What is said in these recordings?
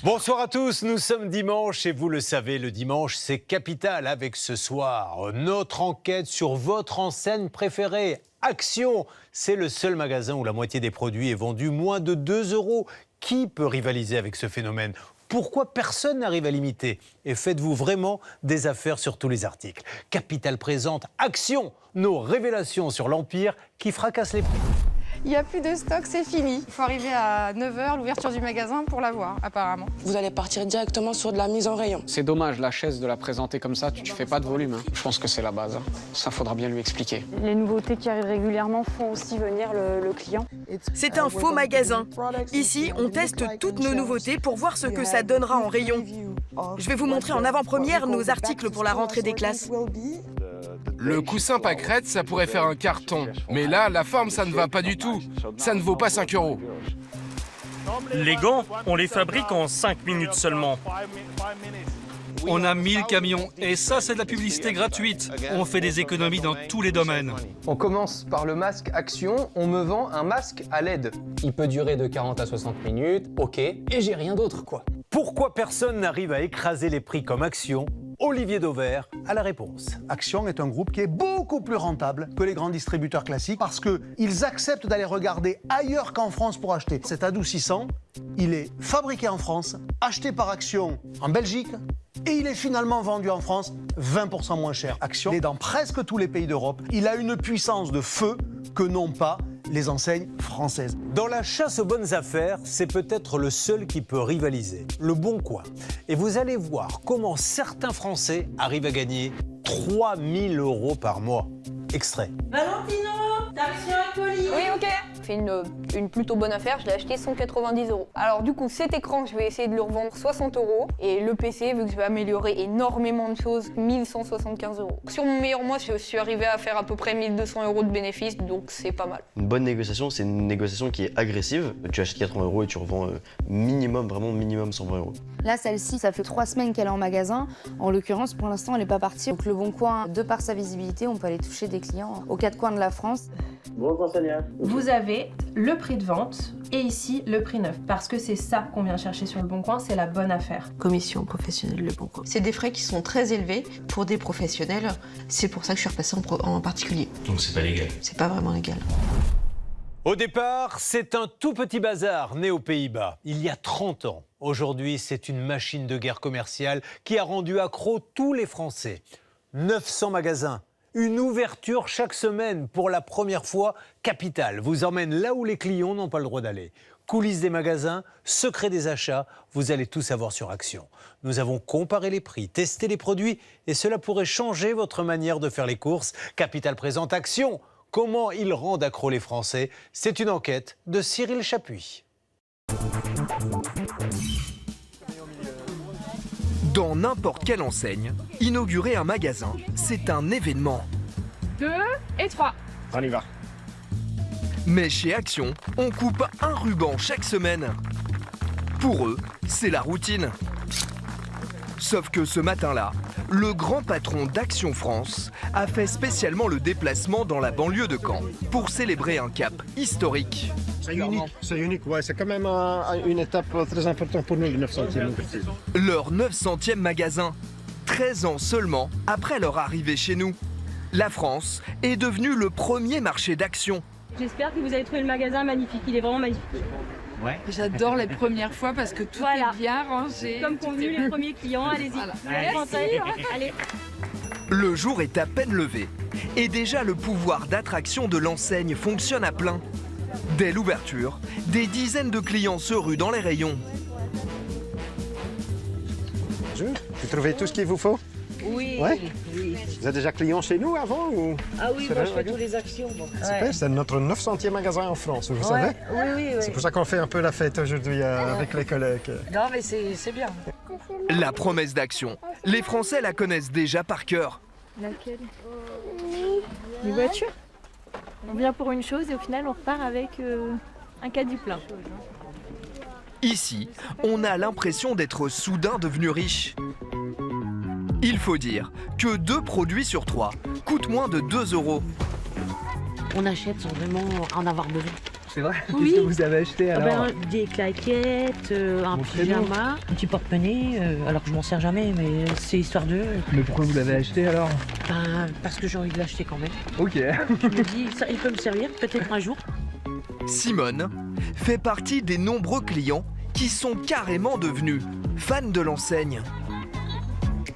Bonsoir à tous, nous sommes dimanche et vous le savez, le dimanche c'est Capital avec ce soir notre enquête sur votre enseigne préférée. Action, c'est le seul magasin où la moitié des produits est vendu moins de 2 €. Qui peut rivaliser avec ce phénomène ? Pourquoi personne n'arrive à l'imiter ? Et faites-vous vraiment des affaires sur tous les articles ? Capital présente Action, nos révélations sur l'Empire qui fracasse les prix. Il n'y a plus de stock, c'est fini. Il faut arriver à 9 h, l'ouverture du magasin, pour l'avoir, apparemment. Vous allez partir directement sur de la mise en rayon. C'est dommage, la chaise, de la présenter comme ça, tu fais pas de volume. Hein. Je pense que c'est la base. Hein. Ça, faudra bien lui expliquer. Les nouveautés qui arrivent régulièrement font aussi venir le client. C'est un faux magasin. Ici, on teste toutes nos nouveautés pour voir ce que ça donnera en rayon. Je vais vous montrer en avant-première nos articles pour la rentrée des classes. Le coussin pâquerette, ça pourrait faire un carton. Mais là, la forme, ça ne va pas du tout. Ça ne vaut pas 5 €. Les gants, on les fabrique en 5 minutes seulement. On a 1000 camions et ça, c'est de la publicité gratuite. On fait des économies dans tous les domaines. On commence par le masque Action. On me vend un masque à LED. Il peut durer de 40 à 60 minutes, ok, et j'ai rien d'autre, quoi. Pourquoi personne n'arrive à écraser les prix comme Action ? Olivier Dauvert a la réponse. Action est un groupe qui est beaucoup plus rentable que les grands distributeurs classiques parce qu'ils acceptent d'aller regarder ailleurs qu'en France pour acheter. Cet adoucissant, il est fabriqué en France, acheté par Action en Belgique et il est finalement vendu en France 20% moins cher. Action est dans presque tous les pays d'Europe. Il a une puissance de feu que n'ont pas les enseignes françaises. Dans la chasse aux bonnes affaires, c'est peut-être le seul qui peut rivaliser, Le Bon Coin. Et vous allez voir comment certains Français arrivent à gagner 3 000 € par mois. Extrait. Valentino, t'as reçu un colis? Oui, ok. C'est une plutôt bonne affaire, je l'ai acheté 190 €. Alors du coup, cet écran, je vais essayer de le revendre 60 €. Et le PC, vu que je vais améliorer énormément de choses, 1175 €. Sur mon meilleur mois, je suis arrivé à faire à peu près 1200 € de bénéfices, donc c'est pas mal. Une bonne négociation, c'est une négociation qui est agressive. Tu achètes 80 € et tu revends minimum, vraiment minimum 120 €. Là, celle-ci, ça fait 3 semaines qu'elle est en magasin. En l'occurrence, pour l'instant, elle n'est pas partie. Donc le Bon Coin, de par sa visibilité, on peut aller toucher des clients aux 4 coins de la France. Vous avez le prix de vente et ici le prix neuf. Parce que c'est ça qu'on vient chercher sur le Bon Coin, c'est la bonne affaire. Commission professionnelle Le Bon Coin. C'est des frais qui sont très élevés pour des professionnels. C'est pour ça que je suis repassée en particulier. Donc c'est pas légal. C'est pas vraiment légal. Au départ, c'est un tout petit bazar né aux Pays-Bas, il y a 30 ans. Aujourd'hui, c'est une machine de guerre commerciale qui a rendu accro tous les Français. 900 magasins, une ouverture chaque semaine. Pour la première fois, Capital vous emmène là où les clients n'ont pas le droit d'aller. Coulisses des magasins, secrets des achats, vous allez tout savoir sur Action. Nous avons comparé les prix, testé les produits et cela pourrait changer votre manière de faire les courses. Capital présente Action. Comment ils rendent accro les Français ? C'est une enquête de Cyril Chapuis. Dans n'importe quelle enseigne, inaugurer un magasin, c'est un événement. 2 et 3. On y va. Mais chez Action, on coupe un ruban chaque semaine. Pour eux, c'est la routine. Sauf que ce matin-là, le grand patron d'Action France a fait spécialement le déplacement dans la banlieue de Caen pour célébrer un cap historique. C'est unique, ouais. C'est quand même une étape très importante pour nous, le 900e. Leur 900e magasin, 13 ans seulement après leur arrivée chez nous. La France est devenue le premier marché d'Action. J'espère que vous avez trouvé le magasin magnifique, il est vraiment magnifique. Ouais. J'adore les premières fois parce que tout est bien rangé. Comme convenu, les premiers clients, allez-y. Voilà. Allez. Le jour est à peine levé et déjà le pouvoir d'attraction de l'enseigne fonctionne à plein. Dès l'ouverture, des dizaines de clients se ruent dans les rayons. Vous trouvez tout ce qu'il vous faut? Oui, ouais? Oui. Vous êtes déjà client chez nous avant ou... Ah oui, moi je fais toutes les actions. Bon. Super, c'est notre 900e magasin en France, vous savez? Oui. C'est pour ça qu'on fait un peu la fête aujourd'hui avec les collègues. Non mais c'est bien. La promesse d'Action, les Français la connaissent déjà par cœur. Laquelle? Les voitures. On vient pour une chose et au final on repart avec un caddie plein. Ici, on a l'impression d'être soudain devenu riche. Il faut dire que 2 produits sur 3 coûtent moins de 2 €. On achète sans vraiment en avoir besoin. C'est vrai? Oui. Qu'est-ce que vous avez acheté alors? Des claquettes, un pyjama, un petit porte-monnaie, alors que je m'en sers jamais, mais c'est histoire de... Mais pourquoi vous l'avez acheté alors? Parce que j'ai envie de l'acheter quand même. Ok. Je me dis, ça, il peut me servir peut-être un jour. Simone fait partie des nombreux clients qui sont carrément devenus fans de l'enseigne.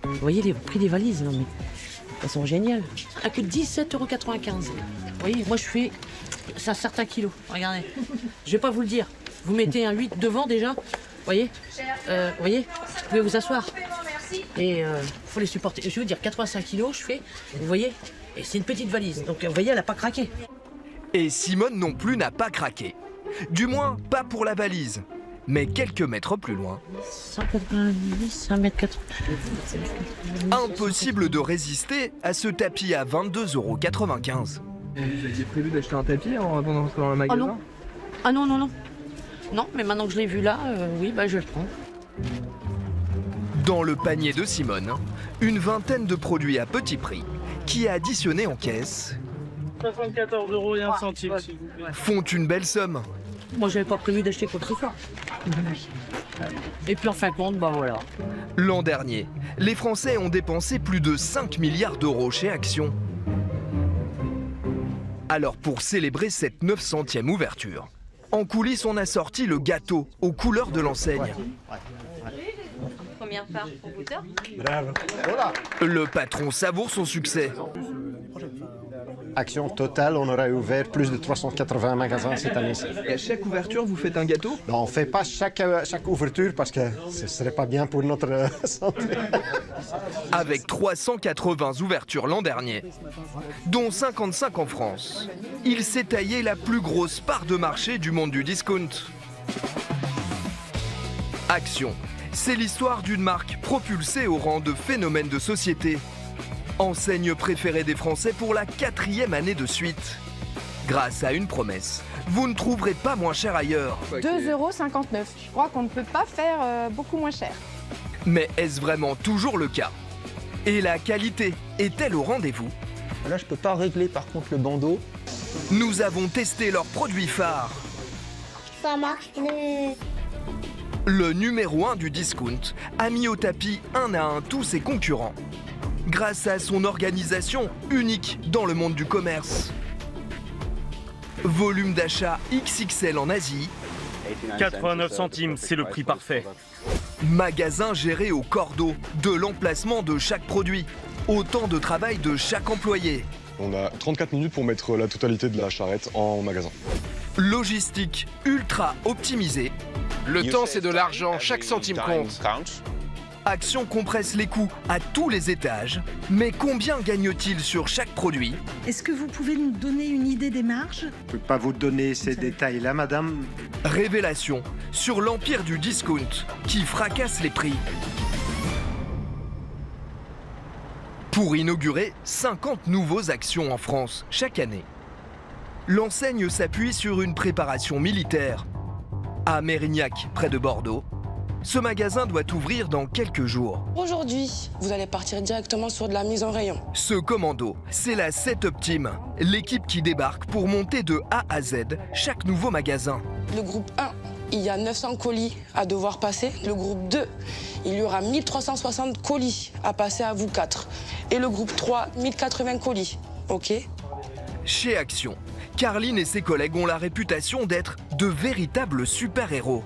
Vous voyez les prix des valises, non mais elles sont géniales. À que 17,95 €. Vous voyez, moi je fais... C'est un certain kilo, regardez. Je vais pas vous le dire. Vous mettez un 8 devant déjà, vous voyez, vous pouvez vous asseoir. Et faut les supporter. Je vais vous dire, 85 kilos je fais, vous voyez, et c'est une petite valise. Donc vous voyez, elle n'a pas craqué. Et Simone non plus n'a pas craqué. Du moins, pas pour la valise. Mais quelques mètres plus loin, 190, 1m80. impossible de résister à ce tapis à 22,95 €. Vous aviez prévu d'acheter un tapis avant d'entrer dans le magasin? Oh non. Ah non, non, non. Non, mais maintenant que je l'ai vu là, oui, bah je le prends. Dans le panier de Simone, une vingtaine de produits à petit prix qui, additionnés en caisse, 74 € et 1 centime, s'il vous plaît. font une belle somme. Moi, j'avais pas prévu d'acheter quoi que ce soit. Et puis en fin de compte, bah voilà. L'an dernier, les Français ont dépensé plus de 5 milliards d'euros chez Action. Alors pour célébrer cette 900e ouverture, en coulisses on a sorti le gâteau aux couleurs de l'enseigne. Première part pour goûteur. Le patron savoure son succès. Action totale, on aurait ouvert plus de 380 magasins cette année-ci. Et à chaque ouverture, vous faites un gâteau? Non, on ne fait pas chaque ouverture parce que ce ne serait pas bien pour notre santé. Avec 380 ouvertures l'an dernier, dont 55 en France, il s'est taillé la plus grosse part de marché du monde du discount. Action, c'est l'histoire d'une marque propulsée au rang de phénomène de société. Enseigne préférée des Français pour la 4e année de suite. Grâce à une promesse, vous ne trouverez pas moins cher ailleurs. 2,59 €. Je crois qu'on ne peut pas faire beaucoup moins cher. Mais est-ce vraiment toujours le cas? Et la qualité est-elle au rendez-vous? Là, je peux pas régler par contre le bandeau. Nous avons testé leurs produits phares. Ça marche plus. Le numéro 1 du discount a mis au tapis un à un tous ses concurrents. Grâce à son organisation unique dans le monde du commerce. Volume d'achat XXL en Asie. 89 centimes, c'est le prix parfait. Magasin géré au cordeau, de l'emplacement de chaque produit, autant de travail de chaque employé. On a 34 minutes pour mettre la totalité de la charrette en magasin. Logistique ultra optimisée. Le temps, c'est de l'argent, chaque centime compte. Action compresse les coûts à tous les étages. Mais combien gagne-t-il sur chaque produit? Est-ce que vous pouvez nous donner une idée des marges? Je ne peux pas vous donner ces détails-là, madame. Révélation sur l'empire du discount qui fracasse les prix. Pour inaugurer 50 nouveaux Actions en France chaque année, l'enseigne s'appuie sur une préparation militaire. À Mérignac, près de Bordeaux, ce magasin doit ouvrir dans quelques jours. Aujourd'hui, vous allez partir directement sur de la mise en rayon. Ce commando, c'est la Setup Team, l'équipe qui débarque pour monter de A à Z chaque nouveau magasin. Le groupe 1, il y a 900 colis à devoir passer. Le groupe 2, il y aura 1360 colis à passer à vous 4. Et le groupe 3, 1080 colis. OK? Chez Action, Carline et ses collègues ont la réputation d'être de véritables super-héros.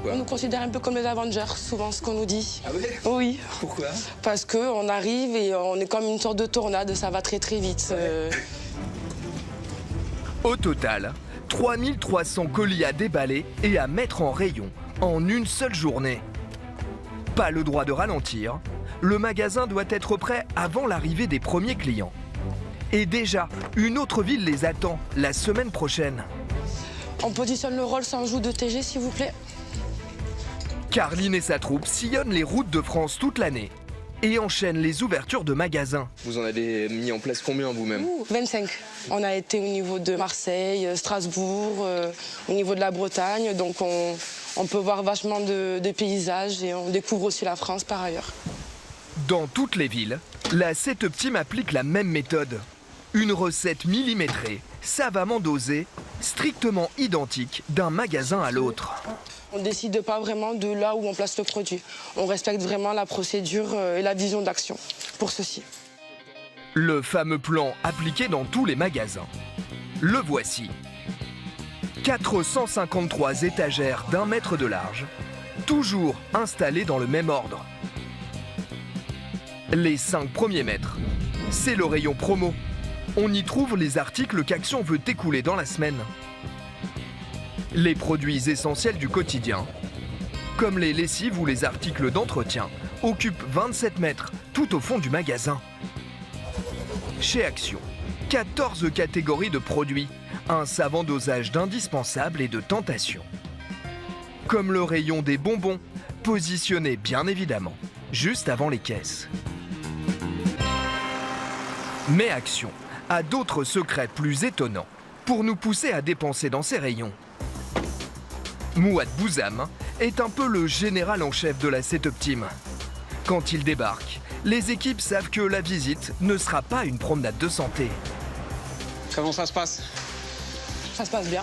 On nous considère un peu comme les Avengers, souvent ce qu'on nous dit. Ah ouais? Oui. Pourquoi? Parce qu'on arrive et on est comme une sorte de tornade, ça va très très vite. Au total, 3300 colis à déballer et à mettre en rayon en une seule journée. Pas le droit de ralentir, le magasin doit être prêt avant l'arrivée des premiers clients. Et déjà, une autre ville les attend la semaine prochaine. On positionne le Rolls en joue de TG, s'il vous plaît. Carline et sa troupe sillonnent les routes de France toute l'année et enchaînent les ouvertures de magasins. Vous en avez mis en place combien vous-même? 25. On a été au niveau de Marseille, Strasbourg, au niveau de la Bretagne, donc on peut voir vachement de paysages et on découvre aussi la France par ailleurs. Dans toutes les villes, la Setup Team applique la même méthode. Une recette millimétrée, savamment dosée, strictement identiques d'un magasin à l'autre. On ne décide pas vraiment de là où on place le produit. On respecte vraiment la procédure et la vision d'Action pour ceci. Le fameux plan appliqué dans tous les magasins. Le voici. 453 étagères d'1 mètre de large, toujours installées dans le même ordre. Les 5 premiers mètres, c'est le rayon promo. On y trouve les articles qu'Action veut écouler dans la semaine. Les produits essentiels du quotidien, comme les lessives ou les articles d'entretien, occupent 27 mètres tout au fond du magasin. Chez Action, 14 catégories de produits, un savant dosage d'indispensables et de tentations. Comme le rayon des bonbons, positionné bien évidemment, juste avant les caisses. Mais Action a d'autres secrets plus étonnants pour nous pousser à dépenser dans ces rayons. Mouad Bouzam est un peu le général en chef de la setup team. Quand il débarque, les équipes savent que la visite ne sera pas une promenade de santé. Comment ça se passe? Ça se passe bien.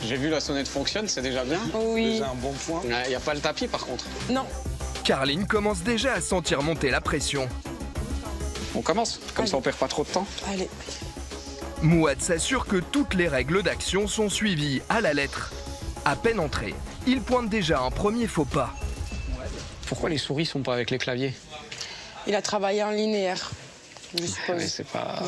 J'ai vu la sonnette fonctionne, c'est déjà bien. Oui. Déjà un bon point. Il n'y a pas le tapis par contre. Non. Carline commence déjà à sentir monter la pression. On commence, comme ça on perd pas trop de temps. Allez. Mouad s'assure que toutes les règles d'Action sont suivies à la lettre. À peine entré, il pointe déjà un premier faux pas. Pourquoi les souris sont pas avec les claviers? Il a travaillé en linéaire, je suppose. Mais c'est pas...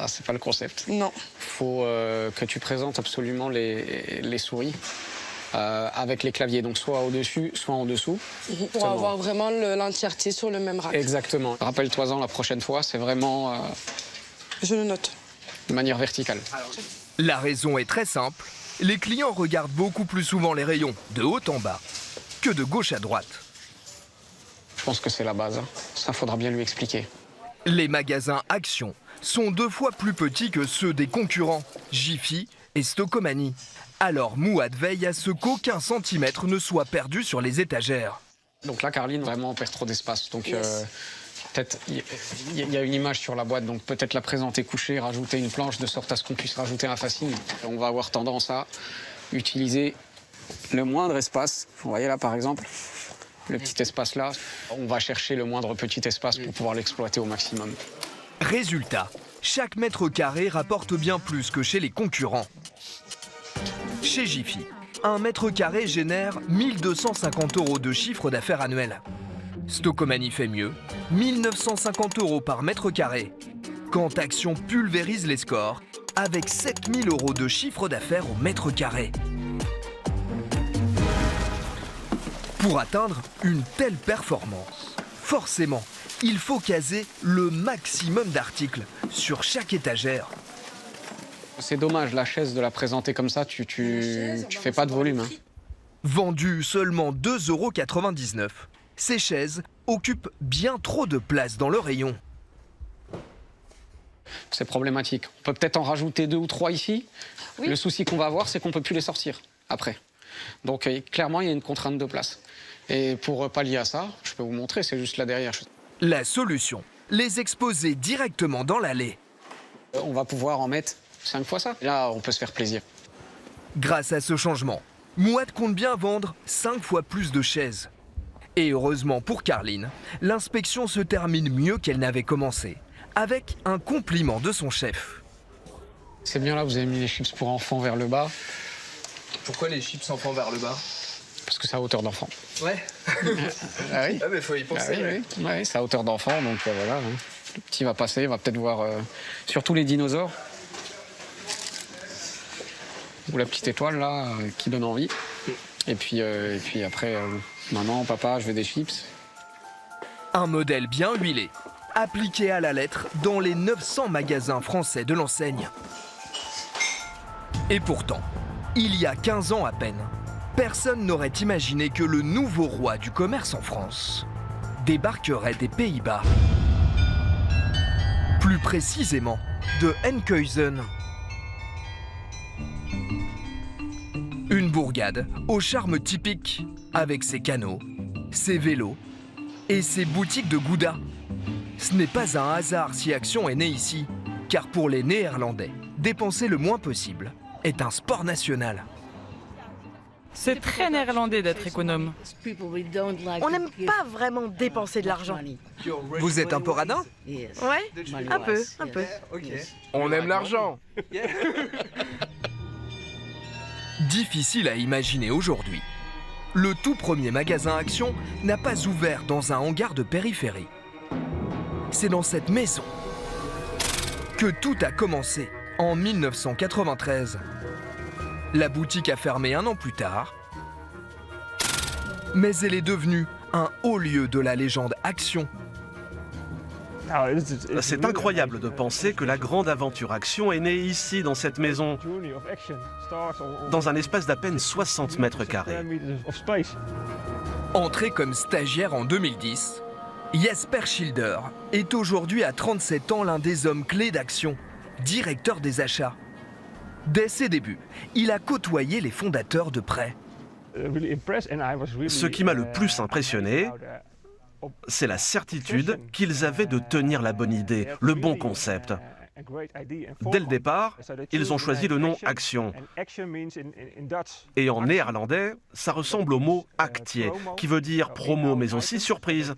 C'est pas le concept. Non. Faut que tu présentes absolument les souris avec les claviers, donc soit au-dessus, soit en dessous. Pour avoir vraiment l'entièreté sur le même rack. Exactement. Rappelle-toi-en la prochaine fois, c'est vraiment... Je le note. De manière verticale. La raison est très simple. Les clients regardent beaucoup plus souvent les rayons de haut en bas que de gauche à droite. Je pense que c'est la base. Ça, faudra bien lui expliquer. Les magasins Action sont 2 fois plus petits que ceux des concurrents, Jiffy et Stocomanie. Alors Mouad veille à ce qu'aucun centimètre ne soit perdu sur les étagères. Donc là, Carline, vraiment, on perd trop d'espace. Donc peut-être, il y a une image sur la boîte, donc peut-être la présenter couchée, rajouter une planche de sorte à ce qu'on puisse rajouter un fascine. On va avoir tendance à utiliser le moindre espace. Vous voyez là, par exemple, le petit espace là. On va chercher le moindre petit espace pour pouvoir l'exploiter au maximum. Résultat, chaque mètre carré rapporte bien plus que chez les concurrents. Chez Jiffy, 1 mètre carré génère 1250 € de chiffre d'affaires annuel. Stocomanie fait mieux, 1950 € par mètre carré. Quand Action pulvérise les scores avec 7000 € de chiffre d'affaires au mètre carré. Pour atteindre une telle performance, forcément, il faut caser le maximum d'articles sur chaque étagère. C'est dommage, la chaise, de la présenter comme ça, tu fais pas de volume. Hein. Vendues seulement 2,99 €, ces chaises occupent bien trop de place dans le rayon. C'est problématique. On peut peut-être en rajouter 2 ou 3 ici. Oui. Le souci qu'on va avoir, c'est qu'on ne peut plus les sortir après. Donc clairement, il y a une contrainte de place. Et pour pallier à ça, je peux vous montrer, c'est juste là derrière. La solution, les exposer directement dans l'allée. On va pouvoir en mettre 5 fois ça. Là, on peut se faire plaisir. Grâce à ce changement, Mouad compte bien vendre 5 fois plus de chaises. Et heureusement pour Carline, l'inspection se termine mieux qu'elle n'avait commencé, avec un compliment de son chef. C'est bien là, vous avez mis les chips pour enfants vers le bas. Pourquoi les chips enfants vers le bas? Parce que c'est à hauteur d'enfant. Ouais. Ah oui. Ah mais faut y penser. Ah oui, oui. Ouais, c'est à hauteur d'enfant, donc voilà. Hein. Le petit va passer, il va peut-être voir surtout les dinosaures. Ou la petite étoile là, qui donne envie. Et puis après, maman, papa, je veux des chips. Un modèle bien huilé, appliqué à la lettre dans les 900 magasins français de l'enseigne. Et pourtant, il y a 15 ans à peine, personne n'aurait imaginé que le nouveau roi du commerce en France débarquerait des Pays-Bas. Plus précisément, de Enkhuizen. Une bourgade au charme typique, avec ses canaux, ses vélos et ses boutiques de gouda. Ce n'est pas un hasard si Action est née ici, car pour les Néerlandais, dépenser le moins possible est un sport national. C'est très néerlandais d'être économe. On n'aime pas vraiment dépenser de l'argent. Vous êtes un peu radin? Ouais, un peu. On aime l'argent. Difficile à imaginer aujourd'hui. Le tout premier magasin Action n'a pas ouvert dans un hangar de périphérie. C'est dans cette maison que tout a commencé en 1993. La boutique a fermé un an plus tard, mais elle est devenue un haut lieu de la légende Action. C'est incroyable de penser que la grande aventure Action est née ici, dans cette maison, dans un espace d'à peine 60 mètres carrés. Entré comme stagiaire en 2010, Jesper Schilder est aujourd'hui à 37 ans l'un des hommes clés d'Action, directeur des achats. Dès ses débuts, il a côtoyé les fondateurs de près. Ce qui m'a le plus impressionné, c'est la certitude qu'ils avaient de tenir la bonne idée, le bon concept. Dès le départ, ils ont choisi le nom Action. Et en néerlandais, ça ressemble au mot actier, qui veut dire promo, mais aussi surprise.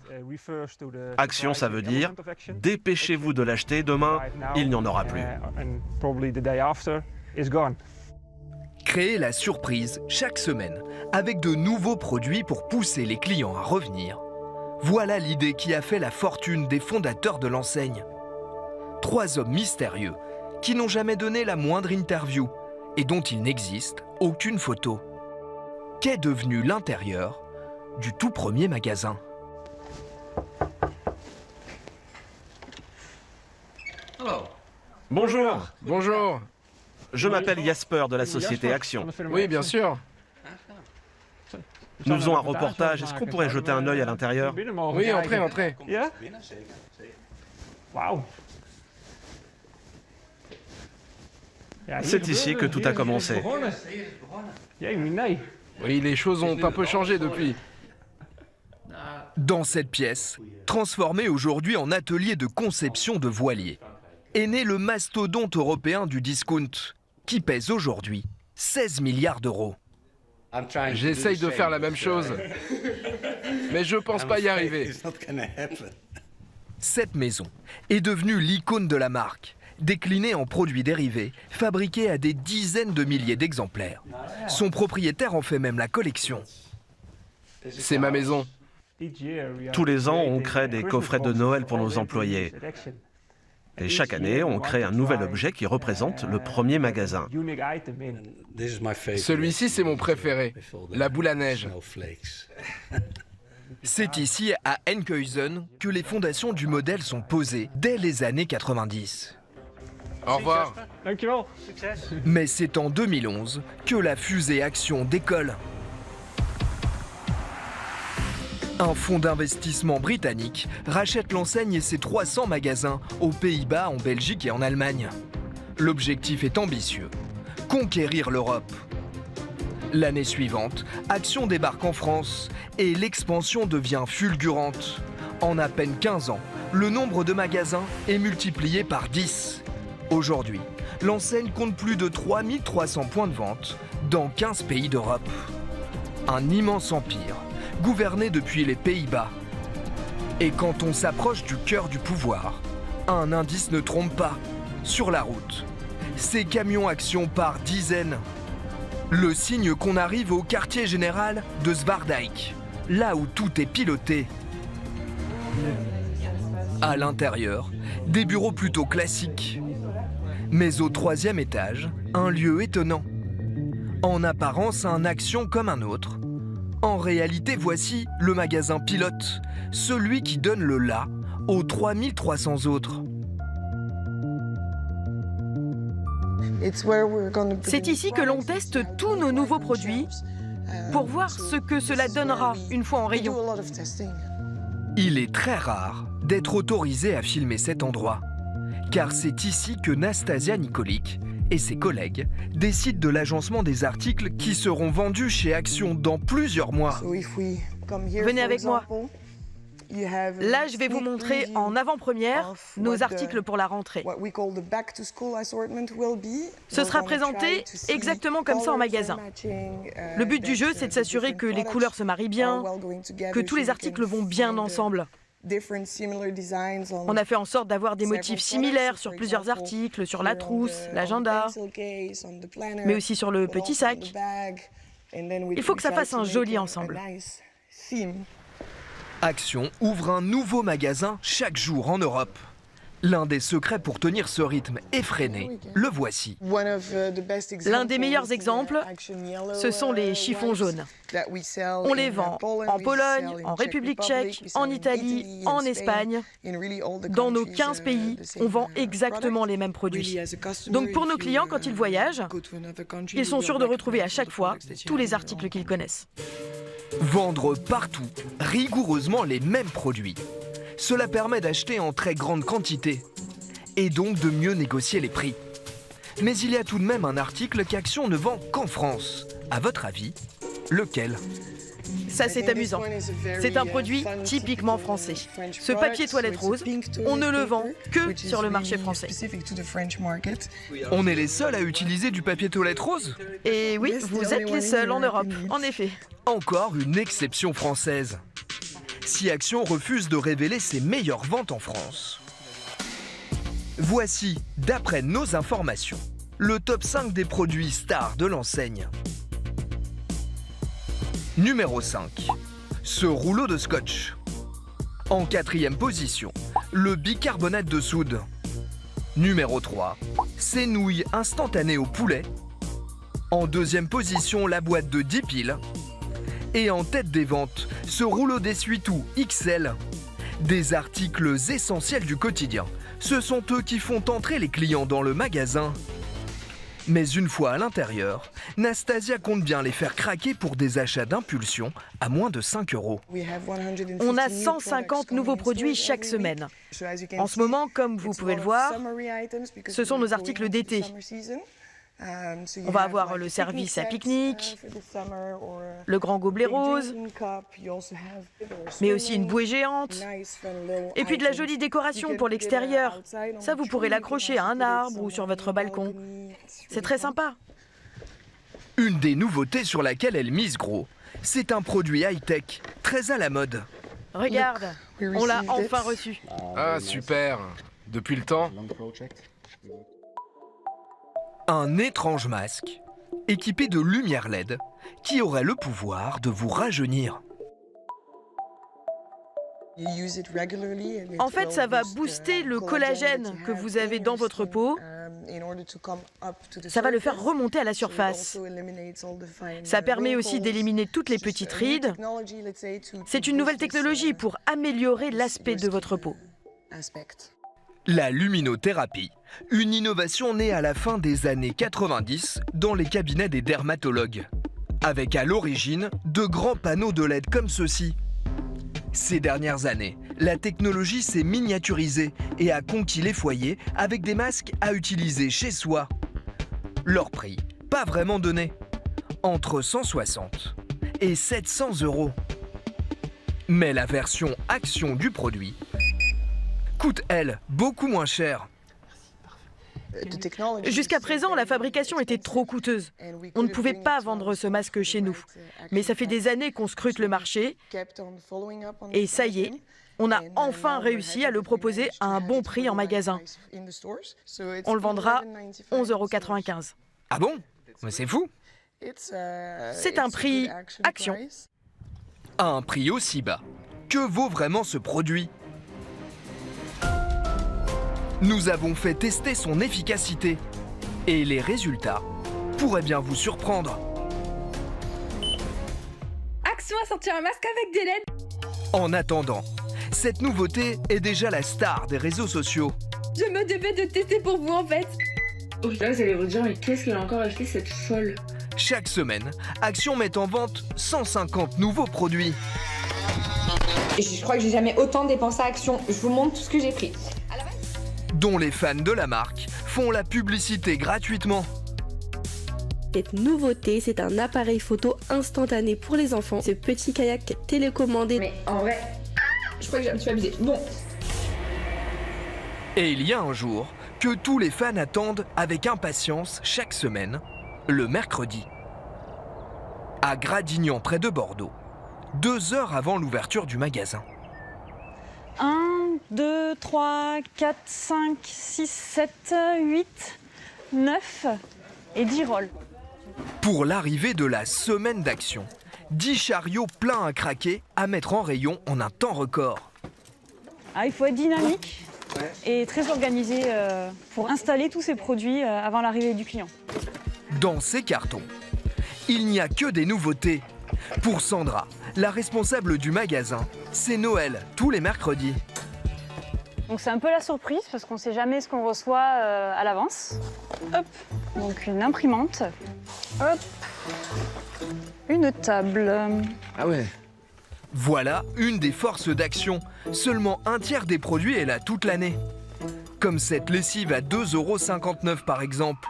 Action, ça veut dire dépêchez-vous de l'acheter, demain, il n'y en aura plus. Créer la surprise chaque semaine, avec de nouveaux produits pour pousser les clients à revenir. Voilà l'idée qui a fait la fortune des fondateurs de l'enseigne. 3 hommes mystérieux qui n'ont jamais donné la moindre interview et dont il n'existe aucune photo. Qu'est devenu l'intérieur du tout premier magasin? Bonjour. Bonjour. Je m'appelle Jasper de la société Action. Oui, bien sûr. Nous faisons un reportage. Est-ce qu'on pourrait jeter un œil à l'intérieur? Oui, entrez. C'est ici que tout a commencé. Oui, les choses ont un peu changé depuis. Dans cette pièce, transformée aujourd'hui en atelier de conception de voiliers, est né le mastodonte européen du discount, qui pèse aujourd'hui 16 milliards d'euros. J'essaye de faire la même chose, mais je pense pas y arriver. Cette maison est devenue l'icône de la marque, déclinée en produits dérivés, fabriqués à des dizaines de milliers d'exemplaires. Son propriétaire en fait même la collection. C'est ma maison. Tous les ans, on crée des coffrets de Noël pour nos employés. Et chaque année, on crée un nouvel objet qui représente le premier magasin. Celui-ci, c'est mon préféré, la boule à neige. C'est ici, à Enkhuizen, que les fondations du modèle sont posées dès les années 90. Au revoir. Mais c'est en 2011 que la fusée Action décolle. Un fonds d'investissement britannique rachète l'enseigne et ses 300 magasins aux Pays-Bas, en Belgique et en Allemagne. L'objectif est ambitieux, conquérir l'Europe. L'année suivante, Action débarque en France et l'expansion devient fulgurante. En à peine 15 ans, le nombre de magasins est multiplié par 10. Aujourd'hui, l'enseigne compte plus de 3300 points de vente dans 15 pays d'Europe. Un immense empire, gouverné depuis les Pays-Bas. Et quand on s'approche du cœur du pouvoir, un indice ne trompe pas. Sur la route, ces camions Action par dizaines. Le signe qu'on arrive au quartier général de Zwaardijk, là où tout est piloté. À l'intérieur, des bureaux plutôt classiques. Mais au 3e étage, un lieu étonnant. En apparence, un Action comme un autre. En réalité, voici le magasin pilote, celui qui donne le là aux 3300 autres. C'est ici que l'on teste tous nos nouveaux produits pour voir ce que cela donnera une fois en rayon. Il est très rare d'être autorisé à filmer cet endroit, car c'est ici que Nastasia Nikolic et ses collègues décident de l'agencement des articles qui seront vendus chez Action dans plusieurs mois. Venez avec moi. Là, je vais vous montrer en avant-première nos articles pour la rentrée. Ce sera présenté exactement comme ça en magasin. Le but du jeu, c'est de s'assurer que les couleurs se marient bien, que tous les articles vont bien ensemble. On a fait en sorte d'avoir des motifs similaires sur plusieurs articles, sur la trousse, l'agenda, mais aussi sur le petit sac. Il faut que ça fasse un joli ensemble. Action ouvre un nouveau magasin chaque jour en Europe. L'un des secrets pour tenir ce rythme effréné, le voici. L'un des meilleurs exemples, ce sont les chiffons jaunes. On les vend en Pologne, en République tchèque, en Italie, en Espagne. Dans nos 15 pays, on vend exactement les mêmes produits. Donc pour nos clients, quand ils voyagent, ils sont sûrs de retrouver à chaque fois tous les articles qu'ils connaissent. Vendre partout, rigoureusement les mêmes produits. Cela permet d'acheter en très grande quantité et donc de mieux négocier les prix. Mais il y a tout de même un article qu'Action ne vend qu'en France. À votre avis, lequel ? Ça, c'est amusant. C'est un produit typiquement français. Ce papier toilette rose, on ne le vend que sur le marché français. On est les seuls à utiliser du papier toilette rose ? Et oui, vous êtes les seuls en Europe, en effet. Encore une exception française. Si Action refuse de révéler ses meilleures ventes en France. Voici, d'après nos informations, le top 5 des produits stars de l'enseigne. Numéro 5. Ce rouleau de scotch. En 4e position, le bicarbonate de soude. Numéro 3. Ces nouilles instantanées au poulet. En 2e position, la boîte de 10 piles. Et en tête des ventes, ce rouleau d'essuie-tout XL. Des articles essentiels du quotidien. Ce sont eux qui font entrer les clients dans le magasin. Mais une fois à l'intérieur, Nastasia compte bien les faire craquer pour des achats d'impulsion à moins de 5 €. On a 150 nouveaux produits chaque semaine. En ce moment, comme vous pouvez le voir, ce sont nos articles d'été. On va avoir le service à pique-nique, le grand gobelet rose, mais aussi une bouée géante, et puis de la jolie décoration pour l'extérieur. Ça, vous pourrez l'accrocher à un arbre ou sur votre balcon. C'est très sympa. Une des nouveautés sur laquelle elle mise gros, c'est un produit high-tech, très à la mode. Regarde, on l'a enfin reçu. Ah, super. Depuis le temps. Un étrange masque, équipé de lumière LED, qui aurait le pouvoir de vous rajeunir. En fait, ça va booster le collagène que vous avez dans votre peau. Ça va le faire remonter à la surface. Ça permet aussi d'éliminer toutes les petites rides. C'est une nouvelle technologie pour améliorer l'aspect de votre peau. La luminothérapie, une innovation née à la fin des années 90 dans les cabinets des dermatologues. Avec à l'origine de grands panneaux de LED comme ceux-ci. Ces dernières années, la technologie s'est miniaturisée et a conquis les foyers avec des masques à utiliser chez soi. Leur prix, pas vraiment donné, entre 160 et 700 €. Mais la version Action du produit coûte, elle, beaucoup moins cher. Jusqu'à présent, la fabrication était trop coûteuse. On ne pouvait pas vendre ce masque chez nous. Mais ça fait des années qu'on scrute le marché. Et ça y est, on a enfin réussi à le proposer à un bon prix en magasin. On le vendra 11,95 €. Ah bon? Mais c'est fou! C'est un prix Action. À un prix aussi bas, que vaut vraiment ce produit? Nous avons fait tester son efficacité et les résultats pourraient bien vous surprendre. Action a sorti un masque avec des LED. En attendant, cette nouveauté est déjà la star des réseaux sociaux. Je me devais de tester pour vous en fait. Au final, vous allez vous dire, mais qu'est-ce qu'elle a encore acheté cette folle? Chaque semaine, Action met en vente 150 nouveaux produits. Je crois que j'ai jamais autant dépensé à Action. Je vous montre tout ce que j'ai pris. Dont les fans de la marque font la publicité gratuitement. Cette nouveauté, c'est un appareil photo instantané pour les enfants. Ce petit kayak télécommandé. Mais en vrai, Je crois que j'ai un petit peu abusé. Bon. Et il y a un jour que tous les fans attendent avec impatience chaque semaine, le mercredi. À Gradignan, près de Bordeaux, 2 heures avant l'ouverture du magasin. 1, 2, 3, 4, 5, 6, 7, 8, 9 et 10 rolls. Pour l'arrivée de la semaine d'action, 10 chariots pleins à craquer à mettre en rayon en un temps record. Ah, il faut être dynamique et très organisé pour installer tous ces produits avant l'arrivée du client. Dans ces cartons, il n'y a que des nouveautés. Pour Sandra, la responsable du magasin, c'est Noël tous les mercredis. Donc c'est un peu la surprise parce qu'on ne sait jamais ce qu'on reçoit à l'avance. Hop, donc une imprimante. Hop, une table. Ah ouais. Voilà une des forces d'action. Seulement un tiers des produits est là toute l'année. Comme cette lessive à 2,59 € par exemple.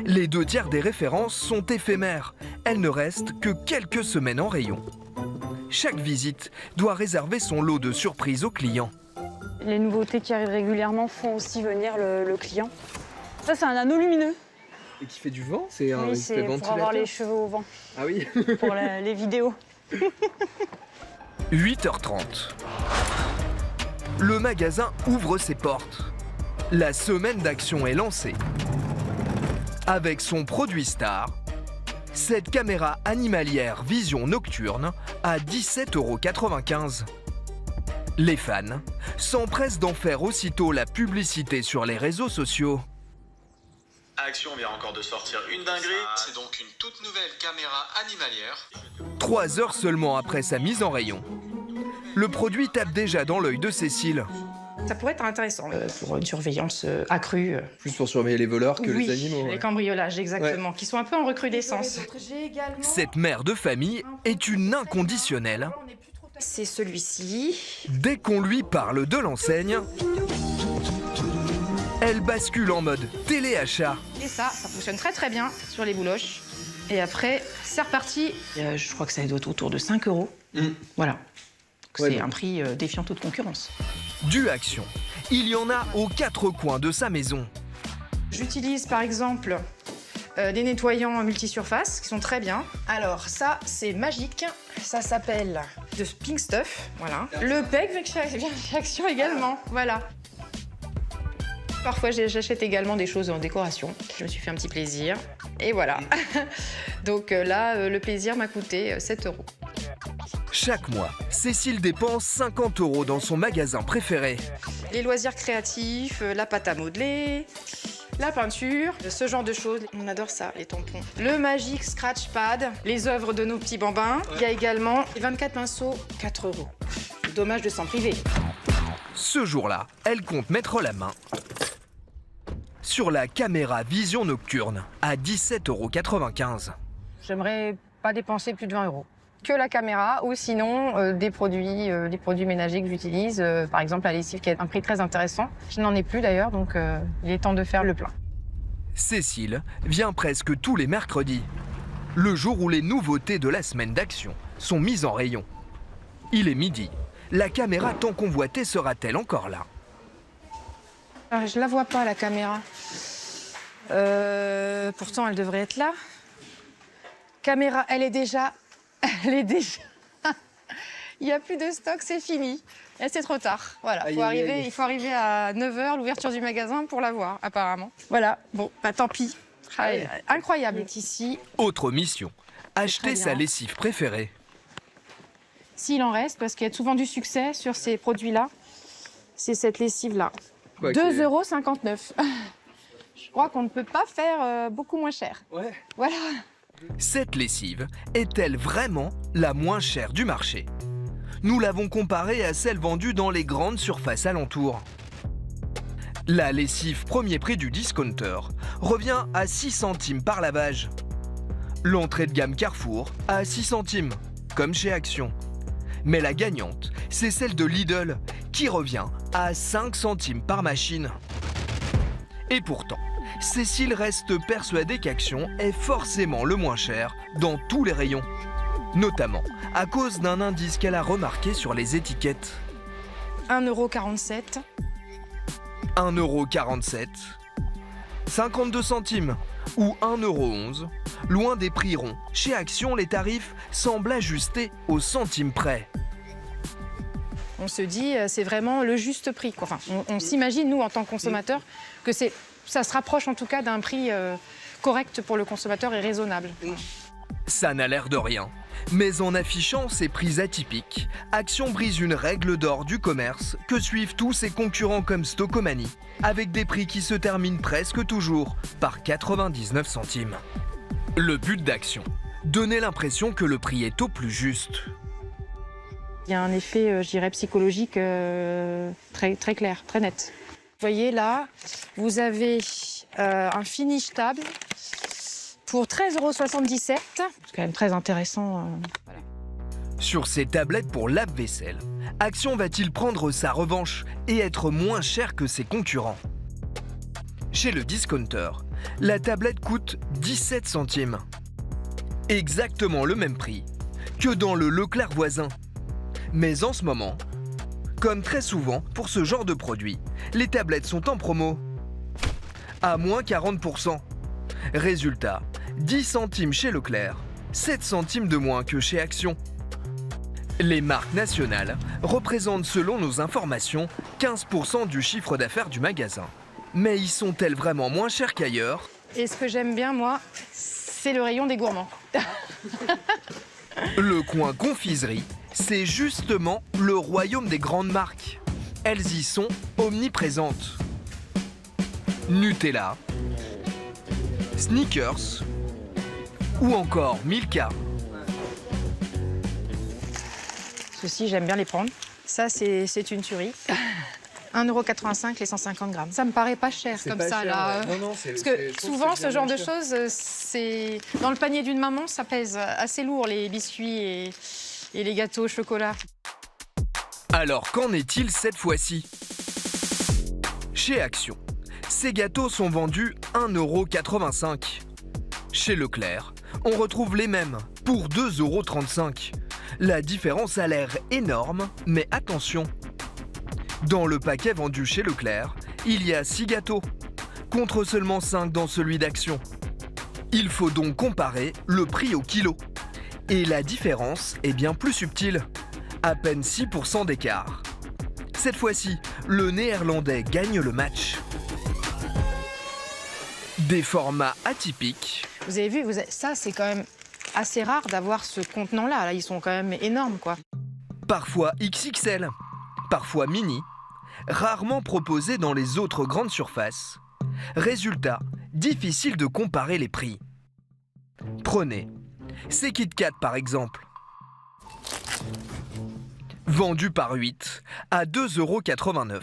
Les 2 tiers des références sont éphémères. Elles ne restent que quelques semaines en rayon. Chaque visite doit réserver son lot de surprises aux clients. Les nouveautés qui arrivent régulièrement font aussi venir le client. Ça, c'est un anneau lumineux. Et qui fait du vent? C'est un Oui, c'est pour avoir les cheveux au vent. Ah oui. Pour les vidéos. 8h30. Le magasin ouvre ses portes. La semaine d'action est lancée. Avec son produit star, cette caméra animalière vision nocturne à 17,95 €. Les fans s'empressent d'en faire aussitôt la publicité sur les réseaux sociaux. Action vient encore de sortir une dinguerie. C'est donc une toute nouvelle caméra animalière. 3 heures seulement après sa mise en rayon, le produit tape déjà dans l'œil de Cécile. Ça pourrait être intéressant pour une surveillance accrue. Plus pour surveiller les voleurs que oui, les animaux. Les cambriolages, exactement, qui sont un peu en recrudescence. Cette mère de famille est une inconditionnelle. C'est celui-ci. Dès qu'on lui parle de l'enseigne, elle bascule en mode téléachat. Et ça fonctionne très très bien sur les bouloches. Et après, c'est reparti. Je crois que ça doit être autour de 5 €. Voilà. C'est un prix défiant toute concurrence. Du Action, il y en a aux 4 coins de sa maison. J'utilise par exemple des nettoyants multisurface qui sont très bien. Alors ça, c'est magique. Ça s'appelle de Pink Stuff. Voilà. Le PEG vient chez Action également. Voilà. Parfois, j'achète également des choses en décoration. Je me suis fait un petit plaisir. Et voilà. Donc là, le plaisir m'a coûté 7 €. Chaque mois, Cécile dépense 50 € dans son magasin préféré. Les loisirs créatifs, la pâte à modeler, la peinture, ce genre de choses. On adore ça, les tampons. Le Magic Scratch Pad, les œuvres de nos petits bambins. Il y a également les 24 pinceaux, 4 €. Dommage de s'en priver. Ce jour-là, elle compte mettre la main sur la caméra vision nocturne à 17,95 €. J'aimerais pas dépenser plus de 20 € que la caméra ou sinon des produits ménagers que j'utilise. Par exemple, la lessive qui a un prix très intéressant. Je n'en ai plus d'ailleurs, donc il est temps de faire le plein. Cécile vient presque tous les mercredis, le jour où les nouveautés de la semaine d'action sont mises en rayon. Il est midi. La caméra tant convoitée sera-t-elle encore là? Je la vois pas, la caméra. Pourtant, elle devrait être là. Caméra, elle est déjà... Il n'y a plus de stock, c'est fini. Et c'est trop tard. Voilà, il faut arriver à 9 h, l'ouverture du magasin, pour la voir, apparemment. Voilà, bon, bah tant pis. Incroyable. Elle est ici. Autre mission, acheter sa lessive préférée. S'il en reste, parce qu'il y a souvent du succès sur ces produits-là, c'est cette lessive-là. 2,59 €. Je crois qu'on ne peut pas faire beaucoup moins cher. Ouais. Voilà. Cette lessive est-elle vraiment la moins chère du marché? Nous l'avons comparée à celle vendue dans les grandes surfaces alentours. La lessive premier prix du discounter revient à 6 centimes par lavage. L'entrée de gamme Carrefour à 6 centimes, comme chez Action. Mais la gagnante, c'est celle de Lidl, qui revient à 5 centimes par machine. Et pourtant, Cécile reste persuadée qu'Action est forcément le moins cher dans tous les rayons. Notamment à cause d'un indice qu'elle a remarqué sur les étiquettes. 1,47 €. 1,47 €, 52 centimes ou 1,11 €, loin des prix ronds. Chez Action, les tarifs semblent ajustés au centime près. On se dit, c'est vraiment le juste prix, quoi. Enfin, on s'imagine, nous, en tant que consommateurs, que ça se rapproche en tout cas d'un prix correct pour le consommateur et raisonnable. Ça n'a l'air de rien. Mais en affichant ces prix atypiques, Action brise une règle d'or du commerce que suivent tous ses concurrents comme Stocomanie, avec des prix qui se terminent presque toujours par 99 centimes. Le but d'Action, donner l'impression que le prix est au plus juste. Il y a un effet, je dirais, psychologique très clair, très net. Vous voyez là, vous avez un finish table pour 13,77 €. C'est quand même très intéressant. Voilà. Sur ces tablettes pour lave-vaisselle, Action va-t-il prendre sa revanche et être moins cher que ses concurrents? Chez le discounter, la tablette coûte 17 centimes. Exactement le même prix que dans le Leclerc voisin. Mais en ce moment, comme très souvent pour ce genre de produit, les tablettes sont en promo. À moins 40%. Résultat, 10 centimes chez Leclerc, 7 centimes de moins que chez Action. Les marques nationales représentent selon nos informations 15% du chiffre d'affaires du magasin. Mais y sont-elles vraiment moins chères qu'ailleurs? Et ce que j'aime bien, moi, c'est le rayon des gourmands. Le coin confiserie, c'est justement le royaume des grandes marques. Elles y sont omniprésentes. Nutella, Snickers ou encore Milka. Ceux-ci, j'aime bien les prendre. Ça, c'est une tuerie. 1,85 € les 150 grammes. Ça me paraît pas cher comme pas ça, cher, là. ouais. Non, parce que souvent, ce genre de choses, c'est dans le panier d'une maman, ça pèse assez lourd, les biscuits et les gâteaux au chocolat. Alors, qu'en est-il cette fois-ci? Chez Action, ces gâteaux sont vendus 1,85 €. Chez Leclerc, on retrouve les mêmes pour 2,35 €. La différence a l'air énorme, mais attention. Dans le paquet vendu chez Leclerc, il y a 6 gâteaux, contre seulement 5 dans celui d'Action. Il faut donc comparer le prix au kilo. Et la différence est bien plus subtile, à peine 6% d'écart. Cette fois-ci, le Néerlandais gagne le match. Des formats atypiques. Vous avez vu, ça, c'est quand même assez rare d'avoir ce contenant-là. Là, ils sont quand même énormes, quoi. Parfois XXL, parfois mini, rarement proposés dans les autres grandes surfaces. Résultat, difficile de comparer les prix. Prenez ces Kit Kat par exemple. Vendus par 8 à 2,89 €.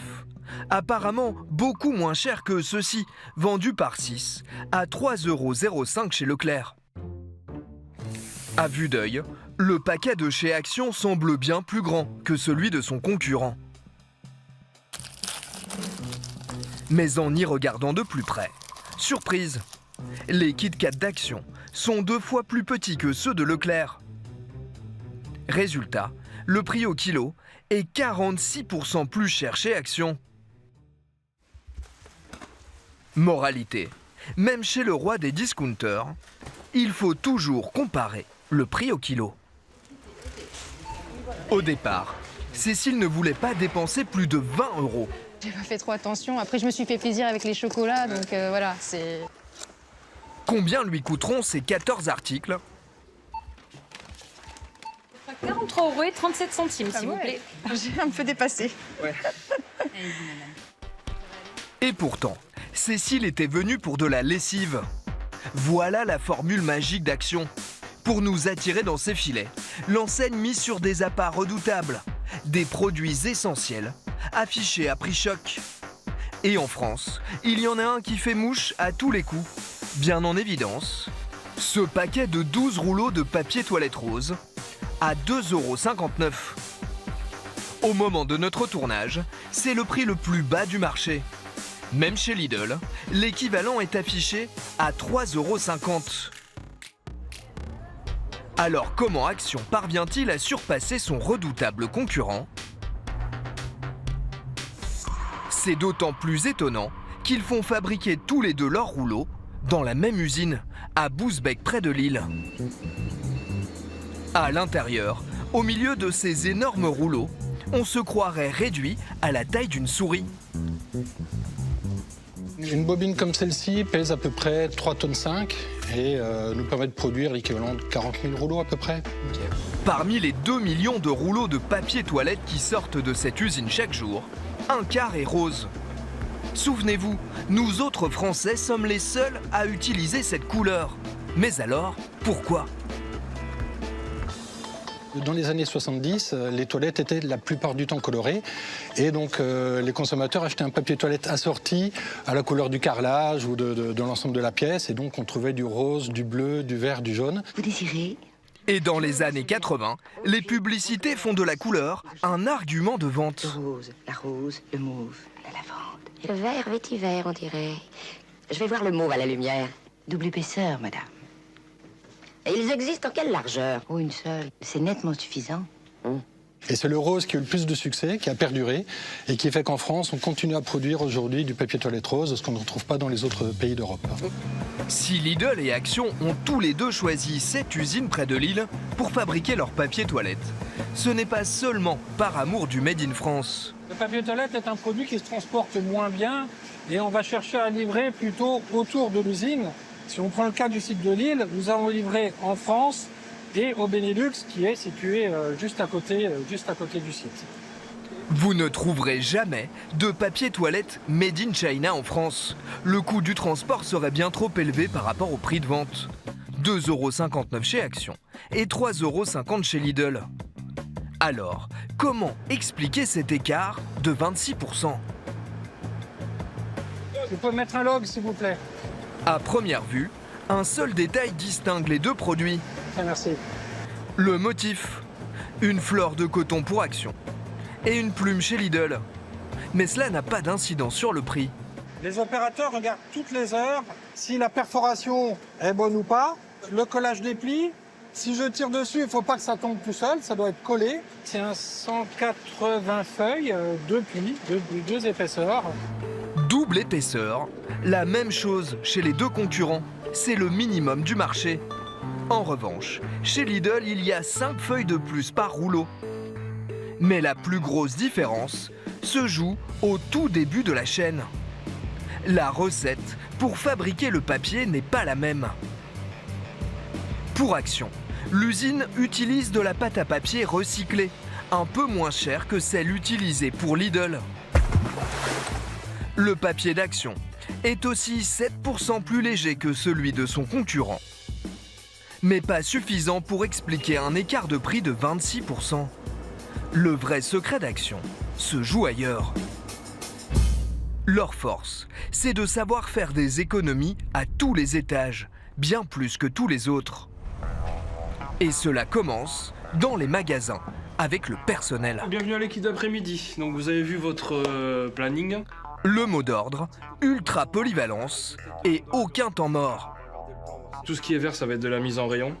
Apparemment beaucoup moins cher que ceux-ci, vendus par 6 à 3,05 € chez Leclerc. À vue d'œil, le paquet de chez Action semble bien plus grand que celui de son concurrent. Mais en y regardant de plus près, surprise, les Kit Kat d'Action sont 2 fois plus petits que ceux de Leclerc. Résultat, le prix au kilo est 46% plus cher chez Action. Moralité, même chez le roi des discounters, il faut toujours comparer le prix au kilo. Au départ, Cécile ne voulait pas dépenser plus de 20 €. J'ai pas fait trop attention. Après, je me suis fait plaisir avec les chocolats, donc voilà, c'est... Combien lui coûteront ces 14 articles? 43,37 €, s'il vous plaît. J'ai un peu dépassé. Ouais. Et pourtant, Cécile était venue pour de la lessive. Voilà la formule magique d'Action. Pour nous attirer dans ses filets, l'enseigne mise sur des appâts redoutables, des produits essentiels, affichés à prix choc. Et en France, il y en a un qui fait mouche à tous les coups. Bien en évidence, ce paquet de 12 rouleaux de papier toilette rose à 2,59 €. Au moment de notre tournage, c'est le prix le plus bas du marché. Même chez Lidl, l'équivalent est affiché à 3,50 €. Alors comment Action parvient-il à surpasser son redoutable concurrent? C'est d'autant plus étonnant qu'ils font fabriquer tous les deux leurs rouleaux dans la même usine, à Bousbecque près de Lille. À l'intérieur, au milieu de ces énormes rouleaux, on se croirait réduit à la taille d'une souris. Une bobine comme celle-ci pèse à peu près 3,5 tonnes et nous permet de produire l'équivalent de 40 000 rouleaux à peu près. Parmi les 2 millions de rouleaux de papier toilette qui sortent de cette usine chaque jour, un quart est rose. Souvenez-vous, nous autres Français sommes les seuls à utiliser cette couleur. Mais alors, pourquoi ? Dans les années 70, les toilettes étaient la plupart du temps colorées et donc les consommateurs achetaient un papier toilette assorti à la couleur du carrelage ou de l'ensemble de la pièce et donc on trouvait du rose, du bleu, du vert, du jaune. Vous désirez ? Et dans les années 80, les publicités font de la couleur un argument de vente. La rose, le mauve, la lavande. Le vert, vétiver, on dirait. Je vais voir le mauve à la lumière. Double épaisseur, madame. Et ils existent en quelle largeur? Oh, une seule. C'est nettement suffisant. Et c'est le rose qui a eu le plus de succès, qui a perduré et qui fait qu'en France, on continue à produire aujourd'hui du papier toilette rose, ce qu'on ne retrouve pas dans les autres pays d'Europe. Si Lidl et Action ont tous les deux choisi cette usine près de Lille pour fabriquer leur papier toilette, ce n'est pas seulement par amour du Made in France. Le papier toilette est un produit qui se transporte moins bien et on va chercher à livrer plutôt autour de l'usine. Si on prend le cas du site de Lille, nous allons livrer en France et au Benelux qui est situé juste à côté du site. Vous ne trouverez jamais de papier toilette made in China en France. Le coût du transport serait bien trop élevé par rapport au prix de vente. 2,59 € chez Action et 3,50 € chez Lidl. Alors, comment expliquer cet écart de 26%? Vous pouvez mettre un log, s'il vous plaît. À première vue, un seul détail distingue les deux produits. Merci. Le motif. Une fleur de coton pour Action et une plume chez Lidl. Mais cela n'a pas d'incidence sur le prix. Les opérateurs regardent toutes les heures si la perforation est bonne ou pas, le collage des plis. Si je tire dessus, il ne faut pas que ça tombe tout seul, ça doit être collé. C'est un 180 feuilles, deux plis, deux épaisseurs. Double épaisseur, la même chose chez les deux concurrents. C'est le minimum du marché. En revanche, chez Lidl, il y a 5 feuilles de plus par rouleau. Mais la plus grosse différence se joue au tout début de la chaîne. La recette pour fabriquer le papier n'est pas la même. Pour Action, l'usine utilise de la pâte à papier recyclée, un peu moins chère que celle utilisée pour Lidl. Le papier d'Action est aussi 7% plus léger que celui de son concurrent. Mais pas suffisant pour expliquer un écart de prix de 26%. Le vrai secret d'Action se joue ailleurs. Leur force, c'est de savoir faire des économies à tous les étages, bien plus que tous les autres. Et cela commence dans les magasins, avec le personnel. Bienvenue à l'équipe d'après-midi. Donc vous avez vu votre planning. Le mot d'ordre, ultra polyvalence et aucun temps mort. Tout ce qui est vert, ça va être de la mise en rayon.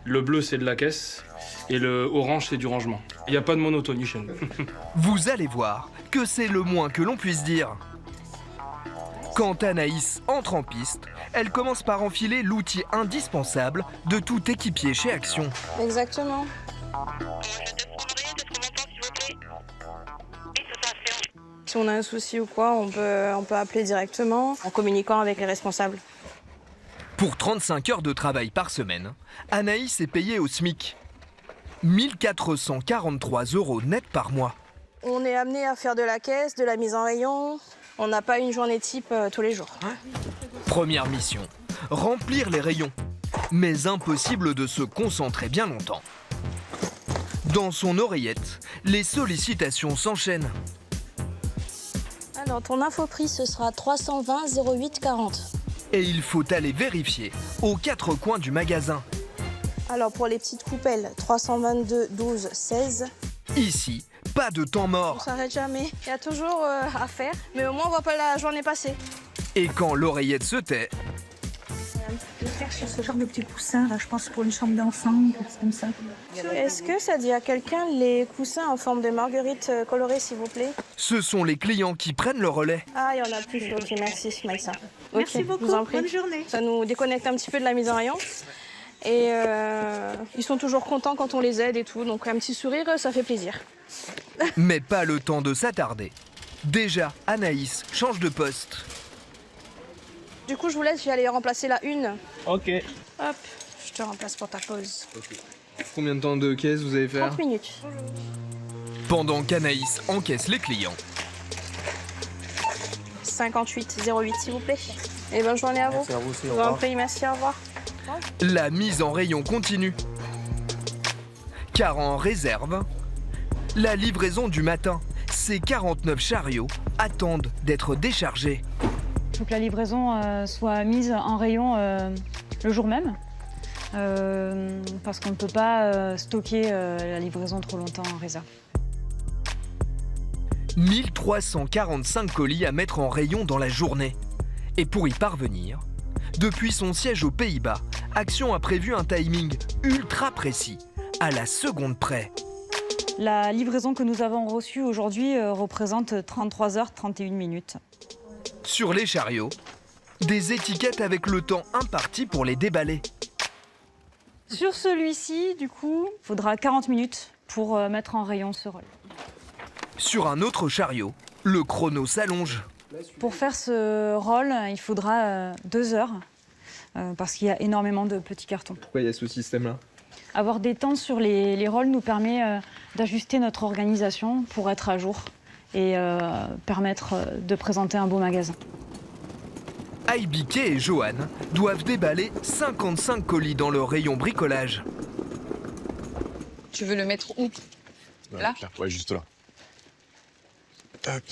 Le bleu, c'est de la caisse. Et le orange, c'est du rangement. Il n'y a pas de monotonie chez nous. Vous allez voir que c'est le moins que l'on puisse dire. Quand Anaïs entre en piste, elle commence par enfiler l'outil indispensable de tout équipier chez Action. Exactement. Si on a un souci ou quoi, on peut appeler directement en communiquant avec les responsables. Pour 35 heures de travail par semaine, Anaïs est payée au SMIC. 1 443 € net par mois. On est amené à faire de la caisse, de la mise en rayon. On n'a pas une journée type tous les jours. Première mission, remplir les rayons. Mais impossible de se concentrer bien longtemps. Dans son oreillette, les sollicitations s'enchaînent. Alors, ton info prix, ce sera 320 08 40. Et il faut aller vérifier aux 4 coins du magasin. Alors, pour les petites coupelles, 322 12 16. Ici, pas de temps On mort. s'arrête jamais. Il y a toujours à faire, mais au moins on voit pas la journée passer. Et quand l'oreillette se tait, Ce genre de petits coussins, là, je pense pour une chambre d'enfant, quelque chose comme ça. Est-ce que ça dit à quelqu'un les coussins en forme de marguerite colorée, s'il vous plaît? Ce sont les clients qui prennent le relais. Ah, il y en a plus. Ok, merci, Maïssa. Merci beaucoup, je vous en prie. bonne journée. Ça nous déconnecte un petit peu de la mise en rayon. Et ils sont toujours contents quand on les aide et tout. Donc un petit sourire, ça fait plaisir. Mais pas le temps de s'attarder. Déjà, Anaïs change de poste. Du coup, je vous laisse, je vais aller remplacer la une. Ok. Hop, je te remplace pour ta pause. Combien de temps de caisse vous allez faire? 30 minutes. Pendant qu'Anaïs encaisse les clients. 58,08 s'il vous plaît. Et bonne journée à vous. Merci à vous aussi, au Je vous en revoir. prie, merci, au revoir. La mise en rayon continue. Car en réserve, la livraison du matin, ces 49 chariots attendent d'être déchargés. Il faut que la livraison soit mise en rayon le jour même, parce qu'on ne peut pas stocker la livraison trop longtemps en réserve. 1345 colis à mettre en rayon dans la journée. Et pour y parvenir, depuis son siège aux Pays-Bas, Action a prévu un timing ultra précis, à la seconde près. La livraison que nous avons reçue aujourd'hui représente 33h31 minutes. Sur les chariots, des étiquettes avec le temps imparti pour les déballer. Sur celui-ci, du coup, il faudra 40 minutes pour mettre en rayon ce rôle. Sur un autre chariot, le chrono s'allonge. Pour faire ce rôle, il faudra 2 heures, parce qu'il y a énormément de petits cartons. Pourquoi il y a ce système-là? Avoir des temps sur les rôles nous permet d'ajuster notre organisation pour être à jour et permettre de présenter un beau magasin. Aibike et Johan doivent déballer 55 colis dans leur rayon bricolage. Tu veux le mettre où? Là? Ouais, juste là. Hop.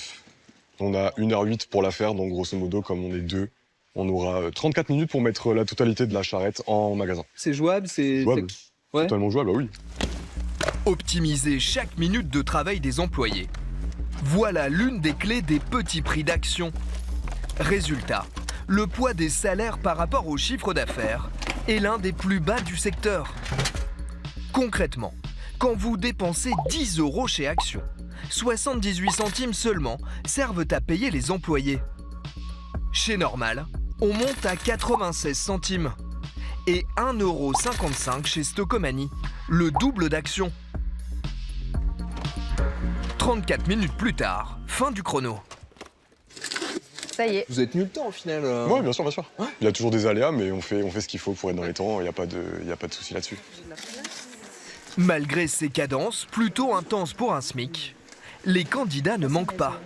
On a 1h08 pour la faire, donc grosso modo, comme on est deux, on aura 34 minutes pour mettre la totalité de la charrette en magasin. C'est jouable, c'est... Jouable. Ouais. Totalement jouable, bah oui. Optimiser chaque minute de travail des employés. Voilà l'une des clés des petits prix d'Action. Résultat, le poids des salaires par rapport au chiffre d'affaires est l'un des plus bas du secteur. Concrètement, quand vous dépensez 10 € chez Action, 78 centimes seulement servent à payer les employés. Chez Normal, on monte à 96 centimes. Et 1,55 € chez Stocomanie, le double d'Action. 34 minutes plus tard, fin du chrono. Ça y est. Vous avez tenu le temps au final Ouais, bien sûr, bien sûr. Il y a toujours des aléas, mais on fait ce qu'il faut pour être dans les temps, il n'y a pas de souci là-dessus. Malgré ces cadences plutôt intenses pour un SMIC, les candidats ne manquent pas.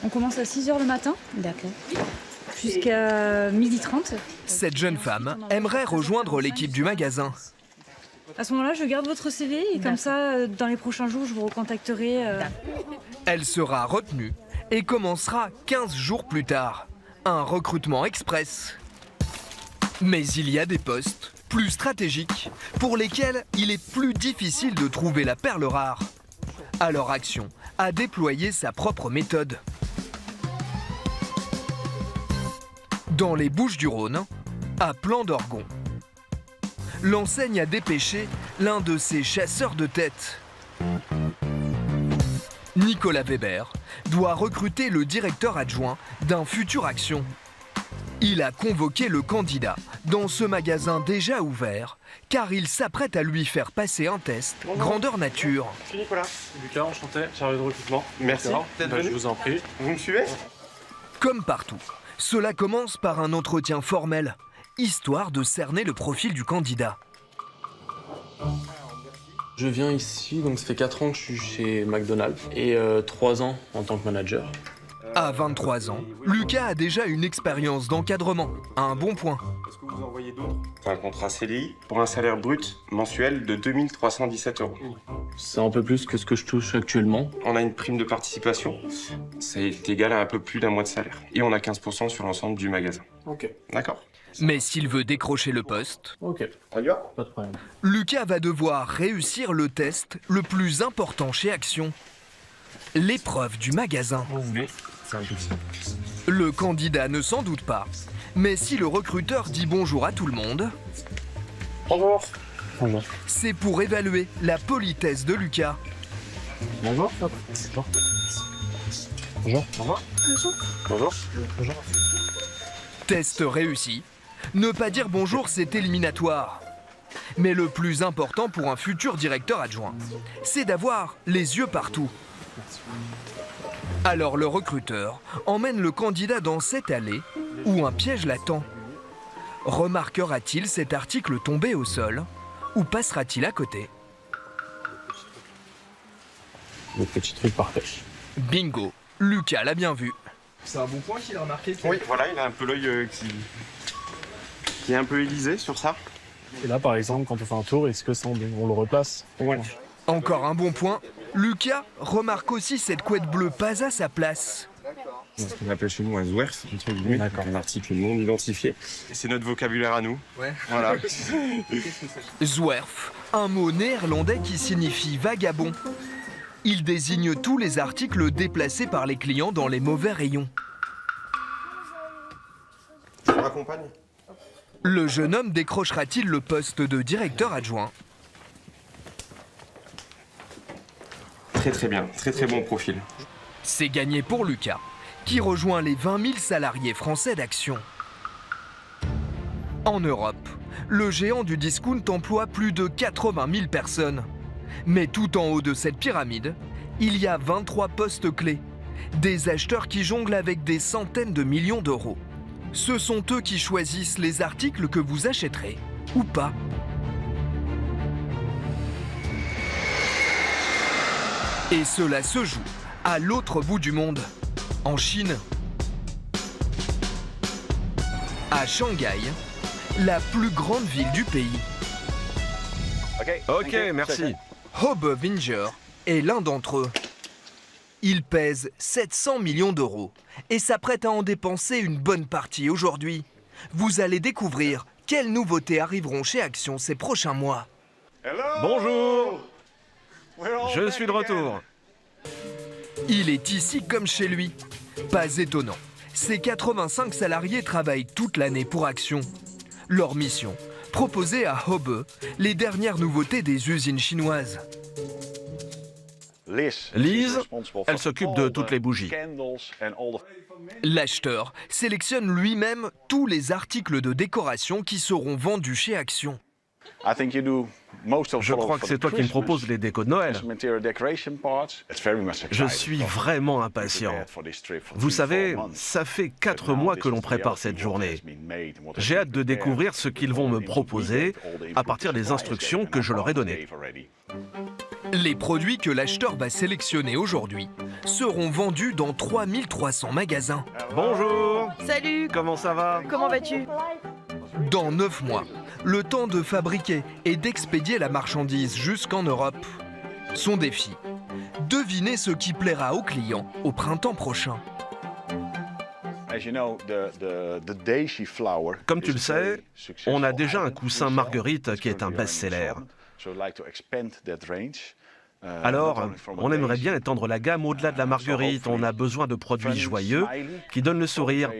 On commence à 6 h le matin. D'accord. Jusqu'à 12h30. Cette jeune femme aimerait rejoindre l'équipe du magasin. À ce moment-là, je garde votre CV et comme ça, dans les prochains jours, je vous recontacterai. Elle sera retenue et commencera 15 jours plus tard. Un recrutement express. Mais il y a des postes plus stratégiques pour lesquels il est plus difficile de trouver la perle rare. Alors Action a déployé sa propre méthode. Dans les Bouches-du-Rhône, à Plan d'Orgon, l'enseigne a dépêché l'un de ses chasseurs de tête. Nicolas Weber doit recruter le directeur adjoint d'un futur Action. Il a convoqué le candidat dans ce magasin déjà ouvert, car il s'apprête à lui faire passer un test grandeur nature. Je suis Nicolas. Lucas, enchanté, chargé de recrutement. Merci. Je vous en prie. Vous me suivez? Comme partout, cela commence par un entretien formel, histoire de cerner le profil du candidat. Je viens ici, donc ça fait 4 ans que je suis chez McDonald's et 3 ans en tant que manager. À 23 ans, Lucas a déjà une expérience d'encadrement, un bon point. Est-ce que vous envoyez d'autres? C'est un contrat CDI pour un salaire brut mensuel de 2317 €. C'est un peu plus que ce que je touche actuellement. On a une prime de participation, c'est égal à un peu plus d'un mois de salaire. Et on a 15% sur l'ensemble du magasin. Ok. D'accord. Mais s'il veut décrocher le poste, Ok. On y va? Pas de problème. Lucas va devoir réussir le test le plus important chez Action. L'épreuve du magasin. Vous voulez? C'est un petit. Le candidat ne s'en doute pas. Mais si le recruteur dit bonjour à tout le monde, Bonjour. Bonjour. c'est pour évaluer la politesse de Lucas. Bonjour. Bonjour. Bonjour. Bonjour. Bonjour. Bonjour. Test réussi. Ne pas dire bonjour, c'est éliminatoire. Mais le plus important pour un futur directeur adjoint, c'est d'avoir les yeux partout. Alors le recruteur emmène le candidat dans cette allée où un piège l'attend. Remarquera-t-il cet article tombé au sol ou passera-t-il à côté? Le petit truc parfait. Bingo, Lucas l'a bien vu. C'est un bon point qu'il a remarqué. Oui, voilà, il a un peu l'œil qui est un peu aiguisé sur ça. Et là, par exemple, quand on fait un tour, est-ce que ça, on le replace? Ouais. Encore un bon point. Lucas remarque aussi cette couette bleue pas à sa place. C'est ce qu'on appelle chez nous un zwerf, un article non identifié. C'est notre vocabulaire à nous. Ouais. Voilà. Zwerf, un mot néerlandais qui signifie vagabond. Il désigne tous les articles déplacés par les clients dans les mauvais rayons. Je vous raccompagne. Le jeune homme décrochera-t-il le poste de directeur adjoint? Très bien, très bon profil. C'est gagné pour Lucas, qui rejoint les 20 000 salariés français d'Action. En Europe, le géant du discount emploie plus de 80 000 personnes. Mais tout en haut de cette pyramide, il y a 23 postes clés. Des acheteurs qui jonglent avec des centaines de millions d'euros. Ce sont eux qui choisissent les articles que vous achèterez ou pas. Et cela se joue à l'autre bout du monde, en Chine. À Shanghai, la plus grande ville du pays. Ok, merci. Hobe Winger est l'un d'entre eux. Il pèse 700 millions d'euros et s'apprête à en dépenser une bonne partie aujourd'hui. Vous allez découvrir quelles nouveautés arriveront chez Action ces prochains mois. Bonjour. Je suis de retour. Il est ici comme chez lui. Pas étonnant. Ces 85 salariés travaillent toute l'année pour Action. Leur mission, proposer à Hobe les dernières nouveautés des usines chinoises. Lise, elle s'occupe de toutes les bougies. L'acheteur sélectionne lui-même tous les articles de décoration qui seront vendus chez Action. Je crois que c'est toi qui me proposes les décos de Noël. Je suis vraiment impatient. Vous savez, ça fait 4 mois que l'on prépare cette journée. J'ai hâte de découvrir ce qu'ils vont me proposer à partir des instructions que je leur ai données. Les produits que l'acheteur va sélectionner aujourd'hui seront vendus dans 3300 magasins. Bonjour. Salut. Comment ça va? Comment vas-tu? Dans 9 mois, le temps de fabriquer et d'expédier la marchandise jusqu'en Europe. Son défi, deviner ce qui plaira aux clients au printemps prochain. Comme tu le sais, on a déjà un coussin Marguerite qui est un best-seller. Alors, on aimerait bien étendre la gamme au-delà de la Marguerite. On a besoin de produits joyeux qui donnent le sourire.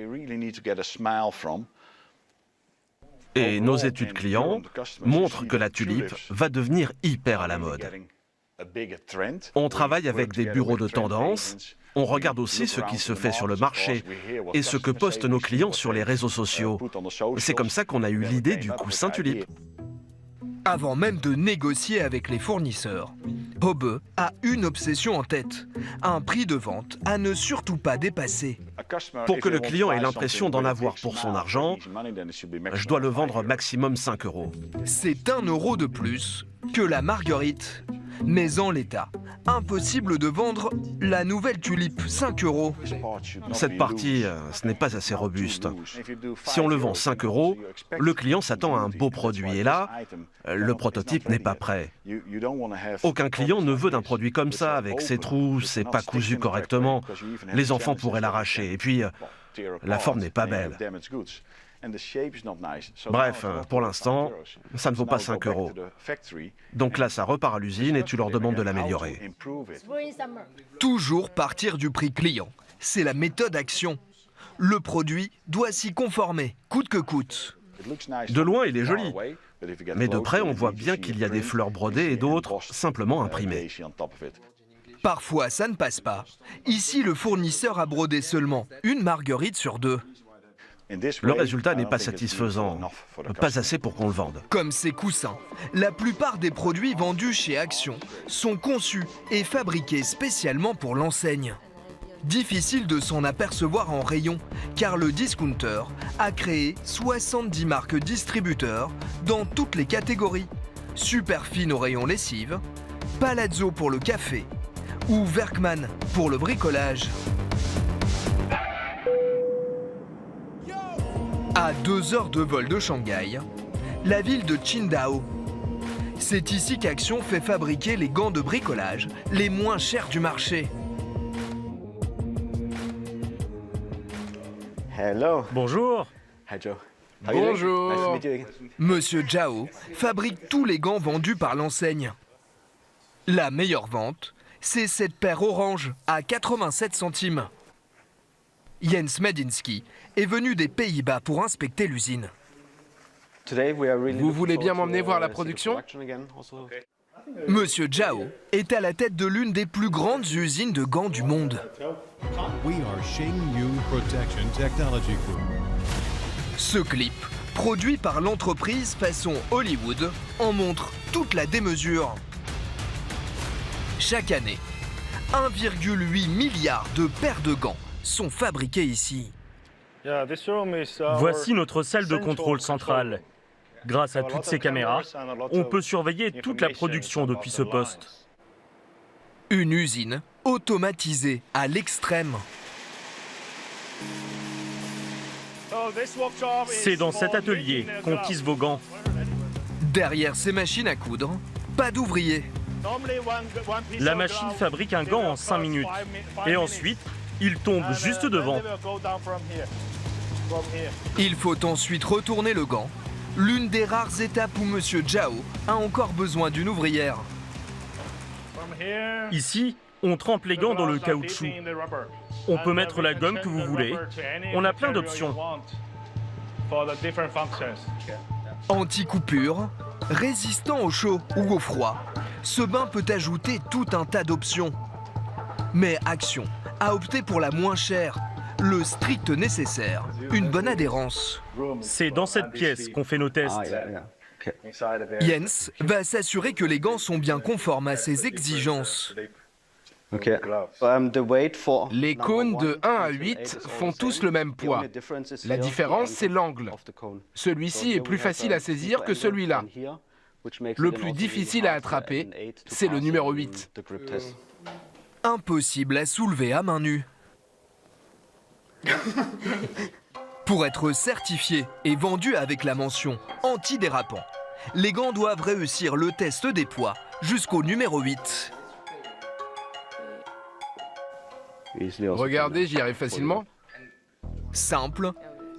Et nos études clients montrent que la tulipe va devenir hyper à la mode. On travaille avec des bureaux de tendance, on regarde aussi ce qui se fait sur le marché et ce que postent nos clients sur les réseaux sociaux. C'est comme ça qu'on a eu l'idée du coussin tulipe. Avant même de négocier avec les fournisseurs, Hobe a une obsession en tête, un prix de vente à ne surtout pas dépasser. Pour que le client ait l'impression d'en avoir pour son argent, je dois le vendre maximum 5 €. C'est 1 € de plus que la Marguerite. Mais en l'état, impossible de vendre la nouvelle tulipe 5 €. Cette partie, ce n'est pas assez robuste. Si on le vend 5 €, le client s'attend à un beau produit. Et là, le prototype n'est pas prêt. Aucun client ne veut d'un produit comme ça, avec ses trous, c'est pas cousu correctement. Les enfants pourraient l'arracher. Et puis, la forme n'est pas belle. Bref, pour l'instant, ça ne vaut pas 5 €. Donc là, ça repart à l'usine et tu leur demandes de l'améliorer. Toujours partir du prix client, c'est la méthode Action. Le produit doit s'y conformer, coûte que coûte. De loin, il est joli. Mais de près, on voit bien qu'il y a des fleurs brodées et d'autres simplement imprimées. Parfois, ça ne passe pas. Ici, le fournisseur a brodé seulement une marguerite sur 2. Le résultat n'est pas satisfaisant, pas assez pour qu'on le vende. Comme ces coussins, la plupart des produits vendus chez Action sont conçus et fabriqués spécialement pour l'enseigne. Difficile de s'en apercevoir en rayon, car le discounter a créé 70 marques distributeurs dans toutes les catégories. Superfine au rayon lessive, Palazzo pour le café ou Werkman pour le bricolage. À 2 heures de vol de Shanghai, la ville de Qingdao. C'est ici qu'Action fait fabriquer les gants de bricolage les moins chers du marché. Hello. Bonjour. Hi Joe. Bonjour. Monsieur Zhao fabrique tous les gants vendus par l'enseigne. La meilleure vente, c'est cette paire orange à 87 centimes. Jens Medinsky est venu des Pays-Bas pour inspecter l'usine. Vous voulez bien m'emmener voir la production? Monsieur Zhao est à la tête de l'une des plus grandes usines de gants du monde. Ce clip, produit par l'entreprise façon Hollywood, en montre toute la démesure. Chaque année, 1,8 milliard de paires de gants sont fabriqués ici. Voici notre salle de contrôle centrale. Grâce à toutes ces caméras, on peut surveiller toute la production depuis ce poste. Une usine automatisée à l'extrême. C'est dans cet atelier qu'on tisse vos gants. Derrière ces machines à coudre, pas d'ouvriers. La machine fabrique un gant en 5 minutes. Et ensuite, il tombe juste devant. Il faut ensuite retourner le gant. L'une des rares étapes où Monsieur Zhao a encore besoin d'une ouvrière. Ici, on trempe les gants dans le caoutchouc. On peut mettre la gomme que vous voulez. On a plein d'options. Anti-coupure, résistant au chaud ou au froid, ce bain peut ajouter tout un tas d'options. Mais Action a opté pour la moins chère, le strict nécessaire, une bonne adhérence. C'est dans cette pièce qu'on fait nos tests. Jens va s'assurer que les gants sont bien conformes à ses exigences. Les cônes de 1 à 8 font tous le même poids. La différence, c'est l'angle. Celui-ci est plus facile à saisir que celui-là. Le plus difficile à attraper, c'est le numéro 8. Impossible à soulever à main nue. Pour être certifiés et vendus avec la mention antidérapant, les gants doivent réussir le test des poids jusqu'au numéro 8. Regardez, j'y arrive facilement. Simple,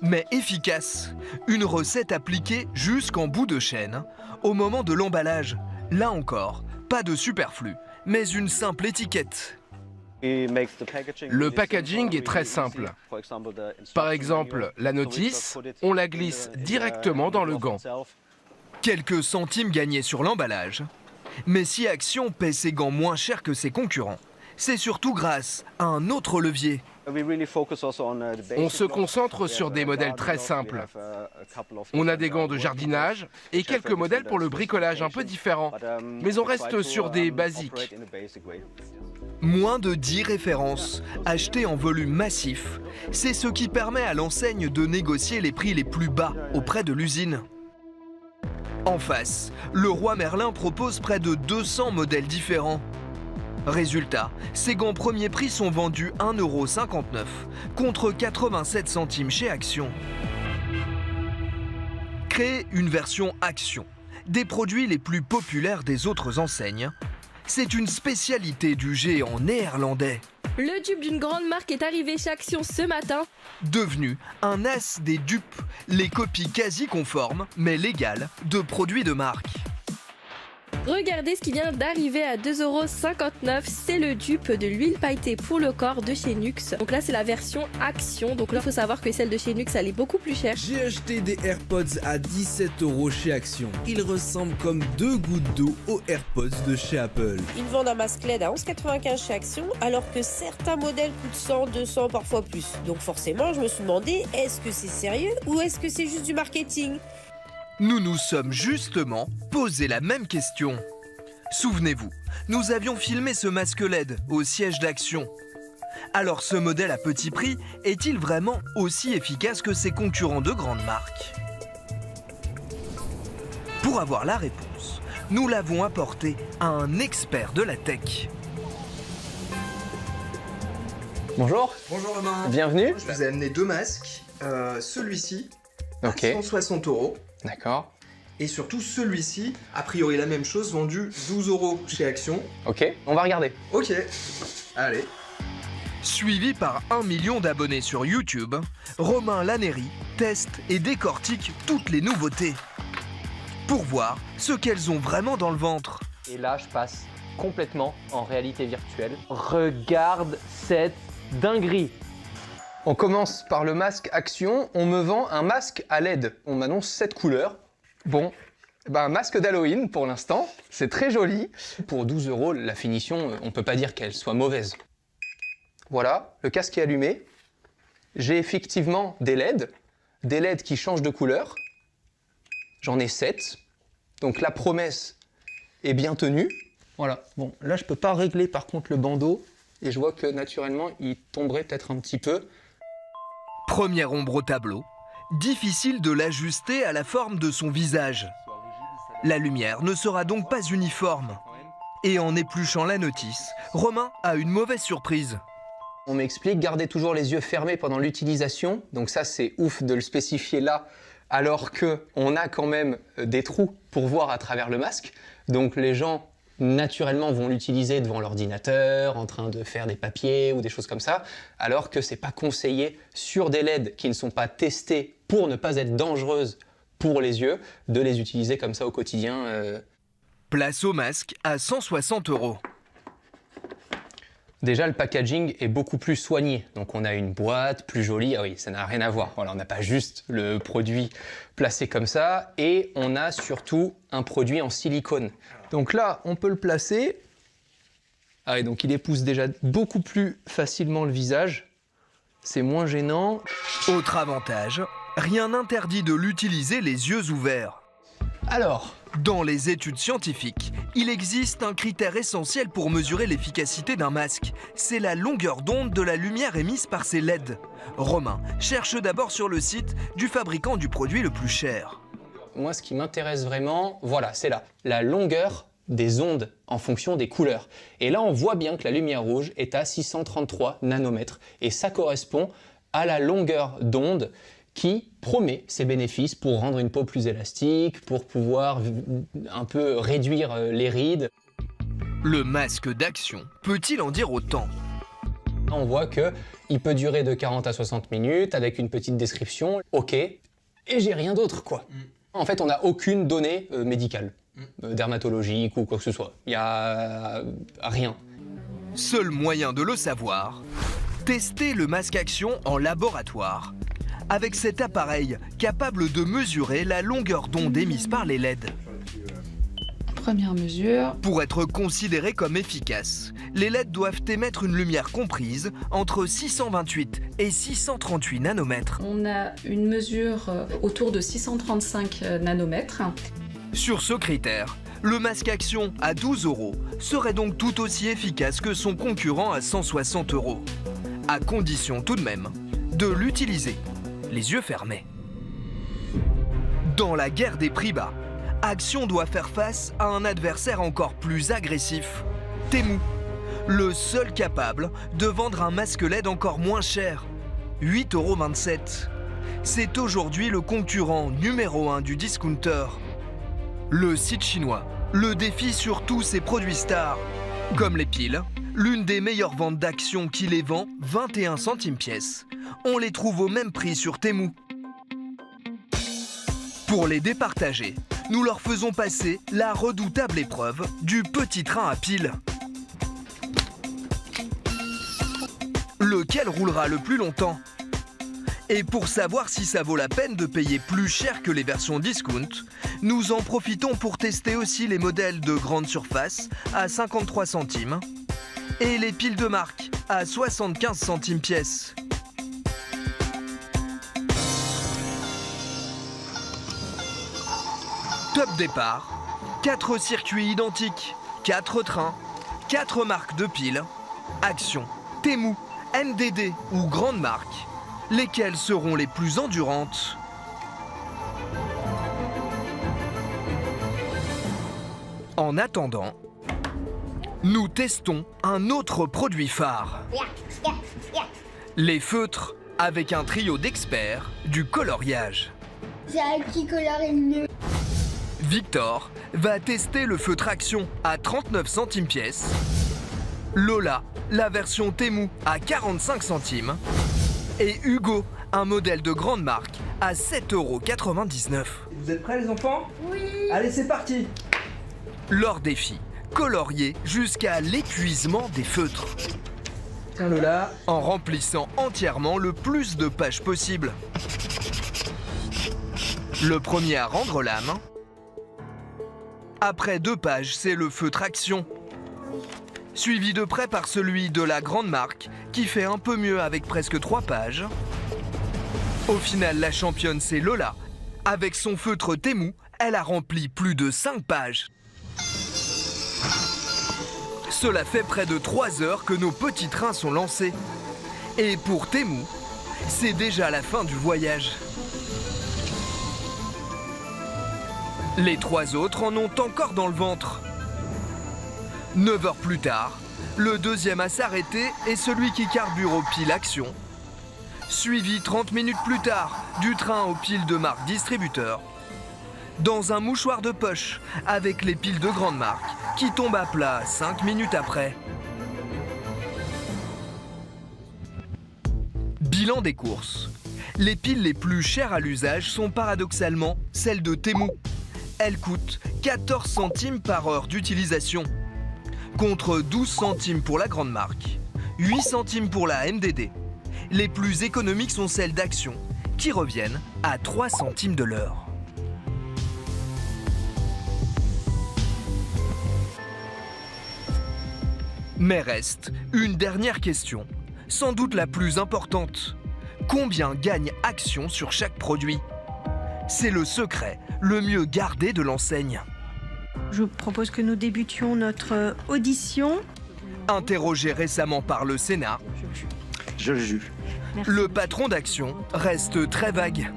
mais efficace. Une recette appliquée jusqu'en bout de chaîne, au moment de l'emballage. Là encore, pas de superflu, mais une simple étiquette. Le packaging est très simple. Par exemple, la notice, on la glisse directement dans le gant. Quelques centimes gagnés sur l'emballage. Mais si Action paie ses gants moins cher que ses concurrents, c'est surtout grâce à un autre levier. On se concentre sur des modèles très simples. On a des gants de jardinage et quelques modèles pour le bricolage un peu différents, mais on reste sur des basiques. Moins de 10 références, achetées en volume massif, c'est ce qui permet à l'enseigne de négocier les prix les plus bas auprès de l'usine. En face, Leroy Merlin propose près de 200 modèles différents. Résultat, ces gants premier prix sont vendus 1,59 € contre 87 centimes chez Action. Créer une version Action, des produits les plus populaires des autres enseignes, c'est une spécialité du géant néerlandais. Le dupe d'une grande marque est arrivé chez Action ce matin. Devenu un as des dupes, les copies quasi conformes, mais légales, de produits de marque. Regardez ce qui vient d'arriver à 2,59 €. C'est le dupe de l'huile pailletée pour le corps de chez Nux. Donc là, c'est la version Action. Donc là, il faut savoir que celle de chez Nux, elle est beaucoup plus chère. J'ai acheté des AirPods à 17 € chez Action. Ils ressemblent comme 2 gouttes d'eau aux AirPods de chez Apple. Ils vendent un masque LED à 11,95 € chez Action, alors que certains modèles coûtent 100, 200, parfois plus. Donc forcément, je me suis demandé, est-ce que c'est sérieux ou est-ce que c'est juste du marketing ? Nous nous sommes justement posé la même question. Souvenez-vous, nous avions filmé ce masque LED au siège d'Action. Alors ce modèle à petit prix est-il vraiment aussi efficace que ses concurrents de grande marque? Pour avoir la réponse, nous l'avons apporté à un expert de la tech. Bonjour. Bonjour Romain. Bienvenue. Je vous ai amené 2 masques. Celui-ci, Ok. 160 €. D'accord. Et surtout celui-ci, a priori la même chose, vendu 12 € chez Action. Ok, on va regarder. Ok. Allez. Suivi par 1 million d'abonnés sur YouTube, Romain Laneri teste et décortique toutes les nouveautés pour voir ce qu'elles ont vraiment dans le ventre. Et là, je passe complètement en réalité virtuelle. Regarde cette dinguerie. On commence par le masque Action. On me vend un masque à LED. On m'annonce 7 couleurs. Bon, un masque d'Halloween pour l'instant. C'est très joli. Pour 12 €, la finition, on peut pas dire qu'elle soit mauvaise. Voilà, le casque est allumé. J'ai effectivement des LED qui changent de couleur. J'en ai 7. Donc la promesse est bien tenue. Voilà, bon, là je peux pas régler par contre le bandeau. Et je vois que naturellement, il tomberait peut-être un petit peu. Première ombre au tableau, difficile de l'ajuster à la forme de son visage. La lumière ne sera donc pas uniforme. Et en épluchant la notice, Romain a une mauvaise surprise. On m'explique, gardez toujours les yeux fermés pendant l'utilisation. Donc ça, c'est ouf de le spécifier là, alors qu'on a quand même des trous pour voir à travers le masque. Donc les gens, naturellement, vont l'utiliser devant l'ordinateur, en train de faire des papiers ou des choses comme ça, alors que c'est pas conseillé sur des LED qui ne sont pas testés pour ne pas être dangereuses pour les yeux, de les utiliser comme ça au quotidien. Place au masque à 160 €. Déjà, le packaging est beaucoup plus soigné. Donc, on a une boîte plus jolie. Ah oui, ça n'a rien à voir. Voilà, on n'a pas juste le produit placé comme ça. Et on a surtout un produit en silicone. Donc là, on peut le placer. Ah oui, donc il épouse déjà beaucoup plus facilement le visage. C'est moins gênant. Autre avantage, rien n'interdit de l'utiliser les yeux ouverts. Alors, dans les études scientifiques, il existe un critère essentiel pour mesurer l'efficacité d'un masque. C'est la longueur d'onde de la lumière émise par ces LED. Romain cherche d'abord sur le site du fabricant du produit le plus cher. Moi, ce qui m'intéresse vraiment, voilà, c'est là, la longueur des ondes en fonction des couleurs. Et là, on voit bien que la lumière rouge est à 633 nanomètres. Et ça correspond à la longueur d'onde qui promet ses bénéfices pour rendre une peau plus élastique, pour pouvoir un peu réduire les rides. Le masque d'Action peut-il en dire autant? On voit qu'il peut durer de 40 à 60 minutes avec une petite description. Ok, et j'ai rien d'autre, quoi. En fait, on n'a aucune donnée médicale, dermatologique ou quoi que ce soit. Il n'y a rien. Seul moyen de le savoir, tester le masque Action en laboratoire. Avec cet appareil capable de mesurer la longueur d'onde émise par les LED. Première mesure. Pour être considérés comme efficaces, les LED doivent émettre une lumière comprise entre 628 et 638 nanomètres. On a une mesure autour de 635 nanomètres. Sur ce critère, le masque Action à 12 € serait donc tout aussi efficace que son concurrent à 160 €. À condition tout de même de l'utiliser les yeux fermés. Dans la guerre des prix bas, Action doit faire face à un adversaire encore plus agressif, Temu, le seul capable de vendre un masque LED encore moins cher, 8,27 €. C'est aujourd'hui le concurrent numéro 1 du discounter. Le site chinois le défie sur tous ses produits stars, comme les piles, l'une des meilleures ventes d'Action qui les vend 21 centimes pièce. On les trouve au même prix sur Temu. Pour les départager, nous leur faisons passer la redoutable épreuve du petit train à piles. Lequel roulera le plus longtemps? Et pour savoir si ça vaut la peine de payer plus cher que les versions discount, nous en profitons pour tester aussi les modèles de grande surface à 53 centimes et les piles de marque à 75 centimes pièce. Top départ, 4 circuits identiques, 4 trains, 4 marques de piles, Action, Temu, MDD ou grande marque. Lesquelles seront les plus endurantes? En attendant, nous testons un autre produit phare. Les feutres avec un trio d'experts du coloriage. C'est qui colorie mieux. Victor va tester le feutre Action à 39 centimes pièce. Lola, la version Temu à 45 centimes. Et Hugo, un modèle de grande marque à 7,99 €. Vous êtes prêts les enfants? Oui. Allez, c'est parti. Leur défi, colorier jusqu'à l'épuisement des feutres. Tiens Lola. En remplissant entièrement le plus de pages possible. Le premier à rendre la main. Après 2 pages, c'est le feutre Action. Suivi de près par celui de la grande marque, qui fait un peu mieux avec presque 3 pages. Au final, la championne, c'est Lola. Avec son feutre Temu, elle a rempli plus de 5 pages. Cela fait près de 3 heures que nos petits trains sont lancés. Et pour Temu, c'est déjà la fin du voyage. Les 3 autres en ont encore dans le ventre. 9 heures plus tard, le deuxième à s'arrêter est celui qui carbure aux piles Action. Suivi 30 minutes plus tard du train aux piles de marque distributeur. Dans un mouchoir de poche avec les piles de grande marque qui tombent à plat 5 minutes après. Bilan des courses. Les piles les plus chères à l'usage sont paradoxalement celles de Temu. Elles coûtent 14 centimes par heure d'utilisation. Contre 12 centimes pour la grande marque, 8 centimes pour la MDD. Les plus économiques sont celles d'Action, qui reviennent à 3 centimes de l'heure. Mais reste une dernière question, sans doute la plus importante. Combien gagne Action sur chaque produit? C'est le secret le mieux gardé de l'enseigne. Je propose que nous débutions notre audition. Interrogé récemment par le Sénat, je le juge. Le patron d'Action reste très vague.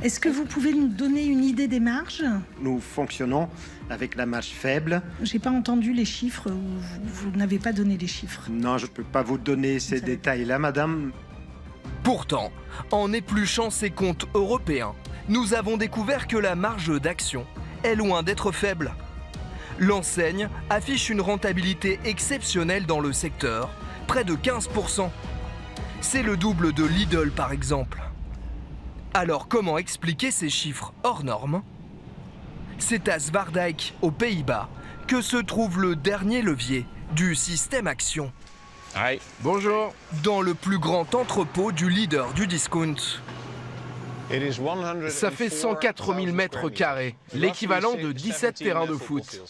Est-ce que vous pouvez nous donner une idée des marges? Nous fonctionnons avec la marge faible. J'ai pas entendu les chiffres, vous n'avez pas donné les chiffres. Non, je ne peux pas vous donner ces détails-là, madame. Pourtant, en épluchant ses comptes européens, nous avons découvert que la marge d'Action est loin d'être faible. L'enseigne affiche une rentabilité exceptionnelle dans le secteur, près de 15%. C'est le double de Lidl par exemple. Alors comment expliquer ces chiffres hors normes? C'est à Zwaardijk, aux Pays-Bas, que se trouve le dernier levier du système Action. Hi. Bonjour. Dans le plus grand entrepôt du leader du discount. Ça fait 104 000 mètres carrés, l'équivalent de 17 terrains de foot.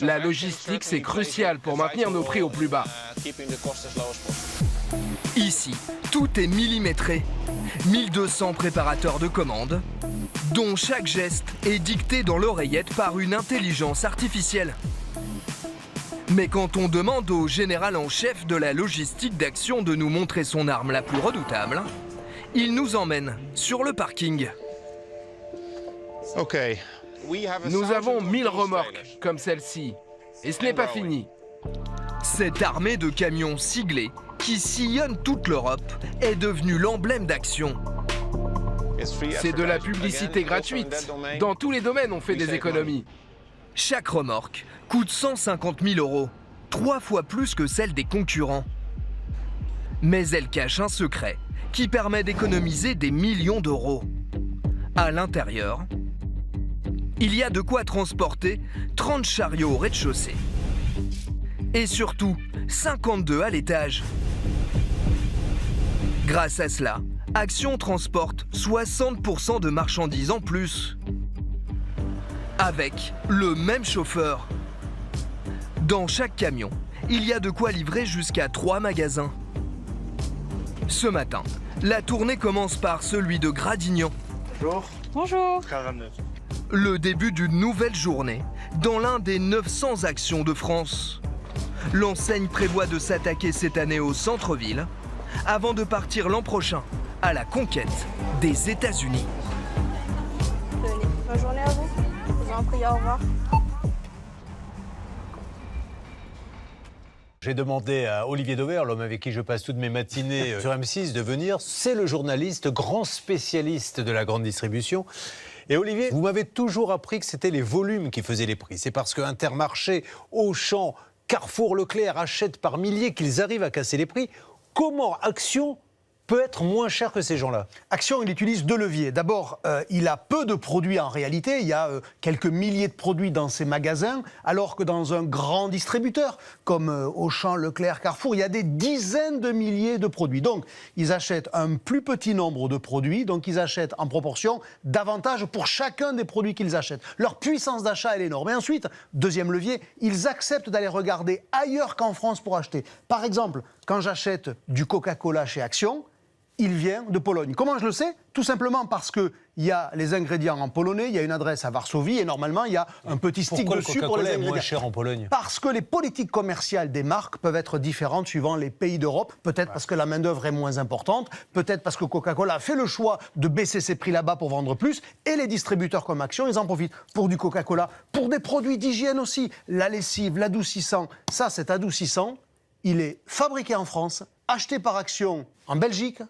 La logistique, c'est crucial pour maintenir nos prix au plus bas. Ici, tout est millimétré. 1200 préparateurs de commandes, dont chaque geste est dicté dans l'oreillette par une intelligence artificielle. Mais quand on demande au général en chef de la logistique d'Action de nous montrer son arme la plus redoutable, il nous emmène sur le parking. Nous avons 1000 remorques comme celle-ci. Et ce n'est pas fini. Cette armée de camions siglés qui sillonnent toute l'Europe est devenue l'emblème d'Action. C'est de la publicité gratuite. Dans tous les domaines, on fait des économies. Chaque remorque coûte 150 000 €, 3 fois plus que celle des concurrents. Mais elle cache un secret qui permet d'économiser des millions d'euros. À l'intérieur, il y a de quoi transporter 30 chariots au rez-de-chaussée. Et surtout, 52 à l'étage. Grâce à cela, Action transporte 60% de marchandises en plus. Avec le même chauffeur. Dans chaque camion, il y a de quoi livrer jusqu'à 3 magasins. Ce matin, la tournée commence par celui de Gradignan. Bonjour. Bonjour. 49. Le début d'une nouvelle journée dans l'un des 900 Actions de France. L'enseigne prévoit de s'attaquer cette année au centre-ville avant de partir l'an prochain à la conquête des États-Unis. Bonne journée à vous. Je vous en prie, au revoir. J'ai demandé à Olivier Dauvert, l'homme avec qui je passe toutes mes matinées sur M6, de venir. C'est le journaliste, grand spécialiste de la grande distribution. Et Olivier, vous m'avez toujours appris que c'était les volumes qui faisaient les prix. C'est parce que Intermarché, Auchan, Carrefour, Leclerc achètent par milliers qu'ils arrivent à casser les prix. Comment Action peut être moins cher que ces gens-là? Action, il utilise deux leviers. D'abord, il a peu de produits en réalité. Il y a quelques milliers de produits dans ses magasins, alors que dans un grand distributeur, comme Auchan, Leclerc, Carrefour, il y a des dizaines de milliers de produits. Donc, ils achètent un plus petit nombre de produits, donc ils achètent en proportion davantage pour chacun des produits qu'ils achètent. Leur puissance d'achat, elle est énorme. Et ensuite, deuxième levier, ils acceptent d'aller regarder ailleurs qu'en France pour acheter. Par exemple, quand j'achète du Coca-Cola chez Action, il vient de Pologne. Comment je le sais? Tout simplement parce qu'il y a les ingrédients en polonais, il y a une adresse à Varsovie et normalement il y a un petit stick dessus pour les ingrédients. Pourquoi le Coca-Cola est moins cher en Pologne? Parce que les politiques commerciales des marques peuvent être différentes suivant les pays d'Europe. Peut-être parce que la main-d'œuvre est moins importante, peut-être parce que Coca-Cola a fait le choix de baisser ses prix là-bas pour vendre plus. Et les distributeurs comme Action, ils en profitent pour du Coca-Cola, pour des produits d'hygiène aussi. La lessive, l'adoucissant, ça cet adoucissant, il est fabriqué en France, acheté par Action en Belgique,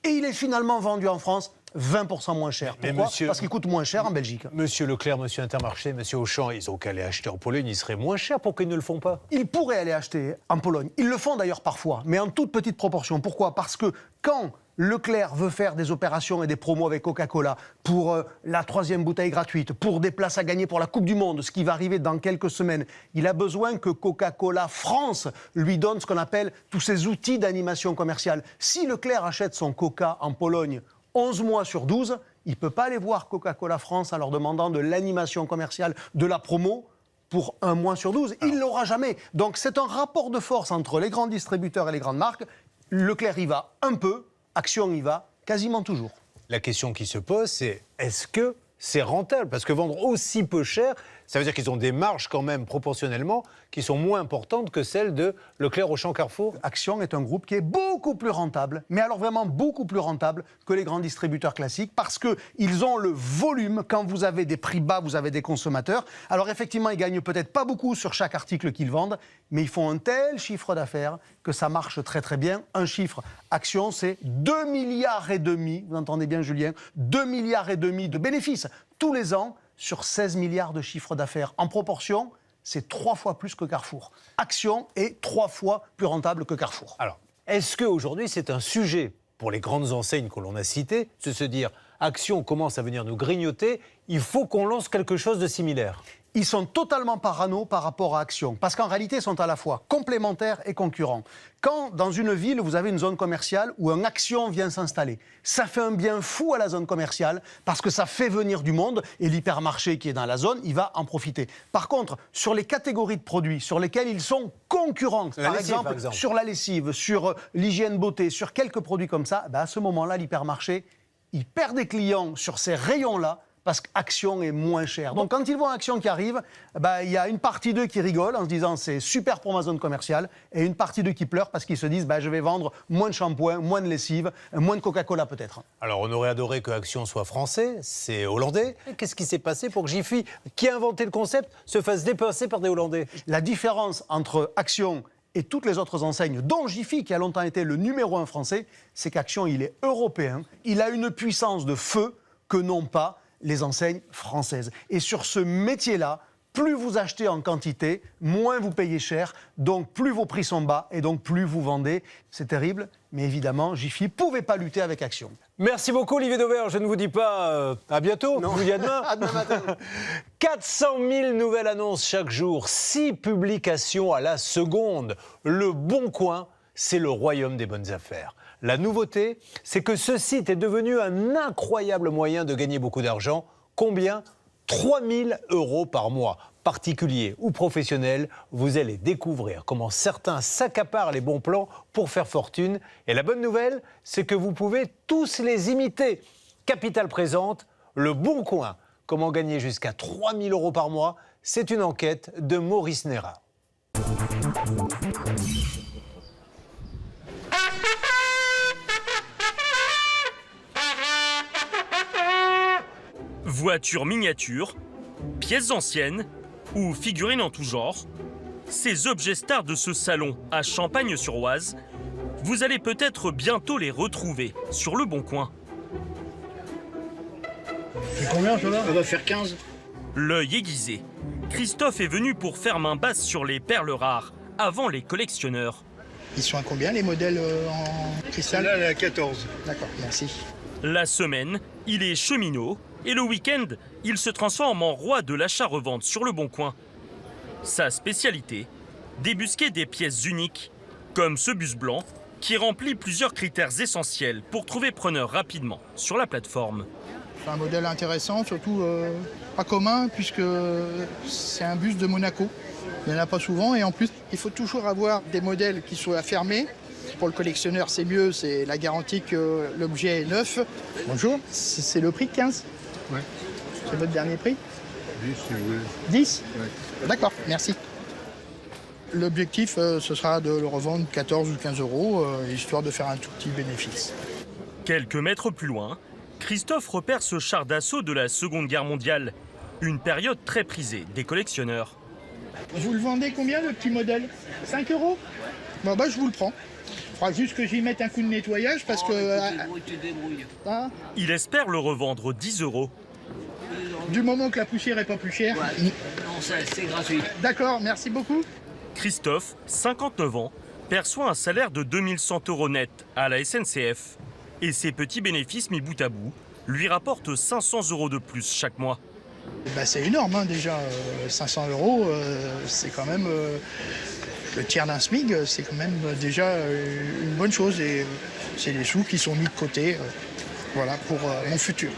et il est finalement vendu en France 20% moins cher. Pourquoi? Parce qu'il coûte moins cher en Belgique. Monsieur Leclerc, monsieur Intermarché, monsieur Auchan, ils ont qu'à aller acheter en Pologne, ils seraient moins chers. Pourquoi ils ne le font pas? Ils pourraient aller acheter en Pologne. Ils le font d'ailleurs parfois, mais en toute petite proportion. Pourquoi? Parce que quand Leclerc veut faire des opérations et des promos avec Coca-Cola pour la 3e bouteille gratuite, pour des places à gagner pour la Coupe du Monde, ce qui va arriver dans quelques semaines, il a besoin que Coca-Cola France lui donne ce qu'on appelle tous ces outils d'animation commerciale. Si Leclerc achète son Coca en Pologne 11 mois sur 12, il ne peut pas aller voir Coca-Cola France en leur demandant de l'animation commerciale, de la promo, pour 1 mois sur 12. Il ne l'aura jamais. Donc c'est un rapport de force entre les grands distributeurs et les grandes marques. Leclerc y va un peu, Action y va quasiment toujours. La question qui se pose, c'est est-ce que c'est rentable? Parce que vendre aussi peu cher, ça veut dire qu'ils ont des marges quand même proportionnellement qui sont moins importantes que celles de Leclerc, Auchan, Carrefour. Action est un groupe qui est beaucoup plus rentable, mais alors vraiment beaucoup plus rentable que les grands distributeurs classiques parce qu'ils ont le volume. Quand vous avez des prix bas, vous avez des consommateurs. Alors effectivement, ils gagnent peut-être pas beaucoup sur chaque article qu'ils vendent, mais ils font un tel chiffre d'affaires que ça marche très très bien. Un chiffre, Action, c'est 2,5 milliards, vous entendez bien Julien, 2,5 milliards de bénéfices tous les ans sur 16 milliards de chiffre d'affaires. En proportion, c'est 3 fois plus que Carrefour. Action est 3 fois plus rentable que Carrefour. Alors, est-ce qu'aujourd'hui, c'est un sujet pour les grandes enseignes que l'on a citées, de se dire Action commence à venir nous grignoter, il faut qu'on lance quelque chose de similaire? Ils sont totalement parano par rapport à Action, parce qu'en réalité, ils sont à la fois complémentaires et concurrents. Quand, dans une ville, vous avez une zone commerciale où un Action vient s'installer, ça fait un bien fou à la zone commerciale, parce que ça fait venir du monde, et l'hypermarché qui est dans la zone, il va en profiter. Par contre, sur les catégories de produits sur lesquels ils sont concurrents, par exemple, sur la lessive, sur l'hygiène beauté, sur quelques produits comme ça, à ce moment-là, l'hypermarché, il perd des clients sur ces rayons-là, parce qu'Action est moins cher. Donc quand ils voient Action qui arrive, il y a une partie d'eux qui rigole en se disant c'est super pour ma zone commerciale et une partie d'eux qui pleure parce qu'ils se disent je vais vendre moins de shampoing, moins de lessive, moins de Coca-Cola peut-être. Alors on aurait adoré que Action soit français, c'est hollandais. Qu'est-ce qui s'est passé pour que Jiffy, qui a inventé le concept, se fasse dépasser par des Hollandais? La différence entre Action et toutes les autres enseignes, dont Jiffy, qui a longtemps été le numéro 1 français, c'est qu'Action, il est européen, il a une puissance de feu que n'ont pas les enseignes françaises. Et sur ce métier-là, plus vous achetez en quantité, moins vous payez cher, donc plus vos prix sont bas et donc plus vous vendez. C'est terrible, mais évidemment, Jiffy ne pouvait pas lutter avec Action. Merci beaucoup Olivier Dauvert, je ne vous dis pas à bientôt, je vous dis à demain. À demain matin. 400 000 nouvelles annonces chaque jour, 6 publications à la seconde. Le Bon Coin, c'est le royaume des bonnes affaires. La nouveauté, c'est que ce site est devenu un incroyable moyen de gagner beaucoup d'argent. Combien ? 3 000 € par mois. Particuliers ou professionnels, vous allez découvrir comment certains s'accaparent les bons plans pour faire fortune. Et la bonne nouvelle, c'est que vous pouvez tous les imiter. Capital présente, Le Bon Coin. Comment gagner jusqu'à 3 000 € par mois ? C'est une enquête de Maurice Néra. Voitures miniatures, pièces anciennes ou figurines en tout genre, ces objets stars de ce salon à Champagne-sur-Oise, vous allez peut-être bientôt les retrouver sur Le Bon Coin. C'est combien cela ? On va faire 15. L'œil aiguisé, Christophe est venu pour faire main basse sur les perles rares, avant les collectionneurs. Ils sont à combien les modèles en cristal ? Là, elle est à 14. D'accord, merci. La semaine, il est cheminot et le week-end, il se transforme en roi de l'achat-revente sur Le Bon Coin. Sa spécialité, débusquer des pièces uniques, comme ce bus blanc, qui remplit plusieurs critères essentiels pour trouver preneur rapidement sur la plateforme. C'est un modèle intéressant, surtout pas commun, puisque c'est un bus de Monaco. Il n'y en a pas souvent, et en plus, il faut toujours avoir des modèles qui soient fermés. Pour le collectionneur, c'est mieux, c'est la garantie que l'objet est neuf. Bonjour, c'est le prix 15 ? Ouais. C'est votre dernier prix ? 10, si vous voulez. 10 ? Ouais. D'accord, merci. L'objectif, ce sera de le revendre 14 ou 15 €, histoire de faire un tout petit bénéfice. Quelques mètres plus loin, Christophe repère ce char d'assaut de la Seconde Guerre mondiale, une période très prisée des collectionneurs. Vous le vendez combien, le petit modèle ? 5 €? Bon, bah, je vous le prends. Il faudra juste que j'y mette un coup de nettoyage parce que... Tu débrouilles. Hein ? Il espère le revendre 10 €. Du moment que la poussière n'est pas plus chère. Ouais. Non, c'est gratuit. D'accord, merci beaucoup. Christophe, 59 ans, perçoit un salaire de 2100 € net à la SNCF. Et ses petits bénéfices mis bout à bout lui rapportent 500 € de plus chaque mois. Bah, c'est énorme, hein, déjà. 500 €, c'est quand même... le tiers d'un SMIC, c'est quand même déjà une bonne chose. Et c'est des sous qui sont mis de côté voilà, pour mon futur.